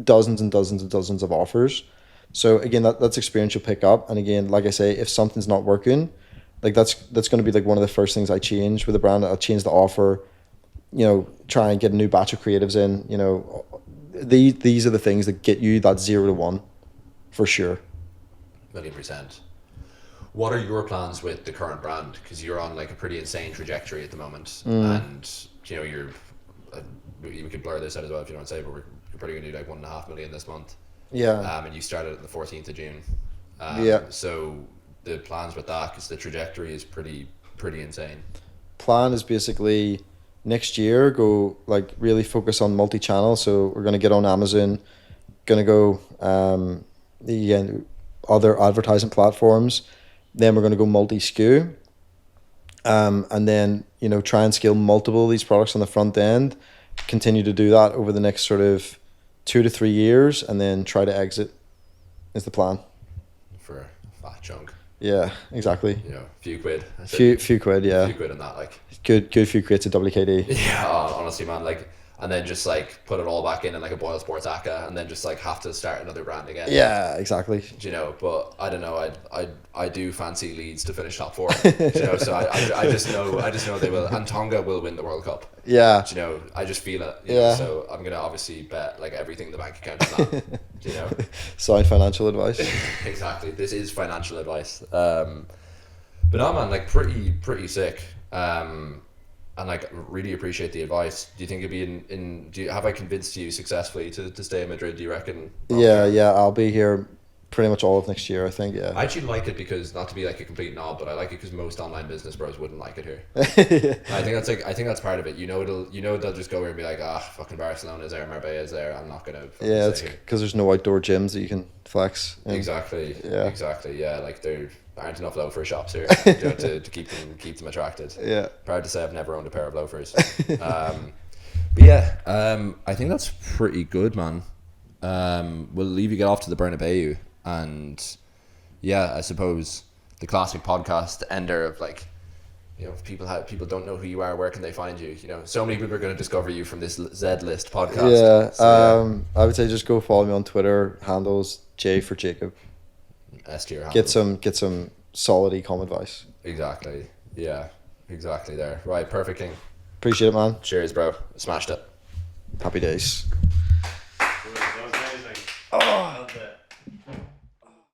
dozens and dozens and dozens of offers. So again, that's experience you'll pick up. And again, like I say, if something's not working, like that's going to be like one of the first things I change with the brand. I'll change the offer, you know, try and get a new batch of creatives in. You know, these are the things that get you that 0 to 1 for sure. 1,000,000%. What are your plans with the current brand? Because you're on like a pretty insane trajectory at the moment, and you know we could blur this out as well if you don't say, but we're probably going to do like 1.5 million this month. Yeah. And you started on the 14th of June. Yeah. So the plans with that, because the trajectory is pretty insane. Plan is basically next year go like really focus on multi-channel. So we're going to get on Amazon, going to go other advertising platforms. Then we're going to go multi-SKU. And then, you know, try and scale multiple of these products on the front end. Continue to do that over the next sort of 2 to 3 years, and then try to exit is the plan. For a fat chunk. Yeah, exactly. You know, few quid. Few quid, yeah. Few quid on that, like. Good few crates of WKD. Yeah, honestly, man, like, and then just like put it all back in like a Boyle Sports ACA, and then just like have to start another brand again. Yeah, exactly. You know, but I don't know. I do fancy Leeds to finish top 4. You know, so I just know they will, and Tonga will win the World Cup. Yeah. You know, I just feel it. You Yeah. know, so I'm gonna obviously bet like everything in the bank account on that. You know. Sound financial advice. Exactly. This is financial advice. But no, man, like pretty sick. And like really appreciate the advice. Do you think it'd be have I convinced you successfully to stay in Madrid? Do you reckon? Yeah, I'll be here pretty much all of next year, I think. Yeah. I actually like it because, not to be like a complete knob, but I like it because most online business bros wouldn't like it here. Yeah. I think that's part of it. They'll just go here and be like, fucking Barcelona's there, Marbella's there. I'm not gonna. Yeah, it's because there's no outdoor gyms that you can flex in. Exactly. Yeah. Exactly. Yeah, like there aren't enough loafer shops here to keep them attracted. Yeah. Proud to say I've never owned a pair of loafers. But yeah, I think that's pretty good, man. We'll leave you get off to the Bernabeu, and yeah, I suppose the classic podcast ender of like, if people don't know who you are, where can they find you? So many people are going to discover you from this Z List podcast. Yeah, So, I would say just go follow me on Twitter. Handles J for Jacob. S tier Get some solid ecom advice. Exactly. Yeah. Exactly there. Right. Perfect, King. Appreciate it, man. Cheers, bro. Smashed it. Happy days. That was amazing. Oh.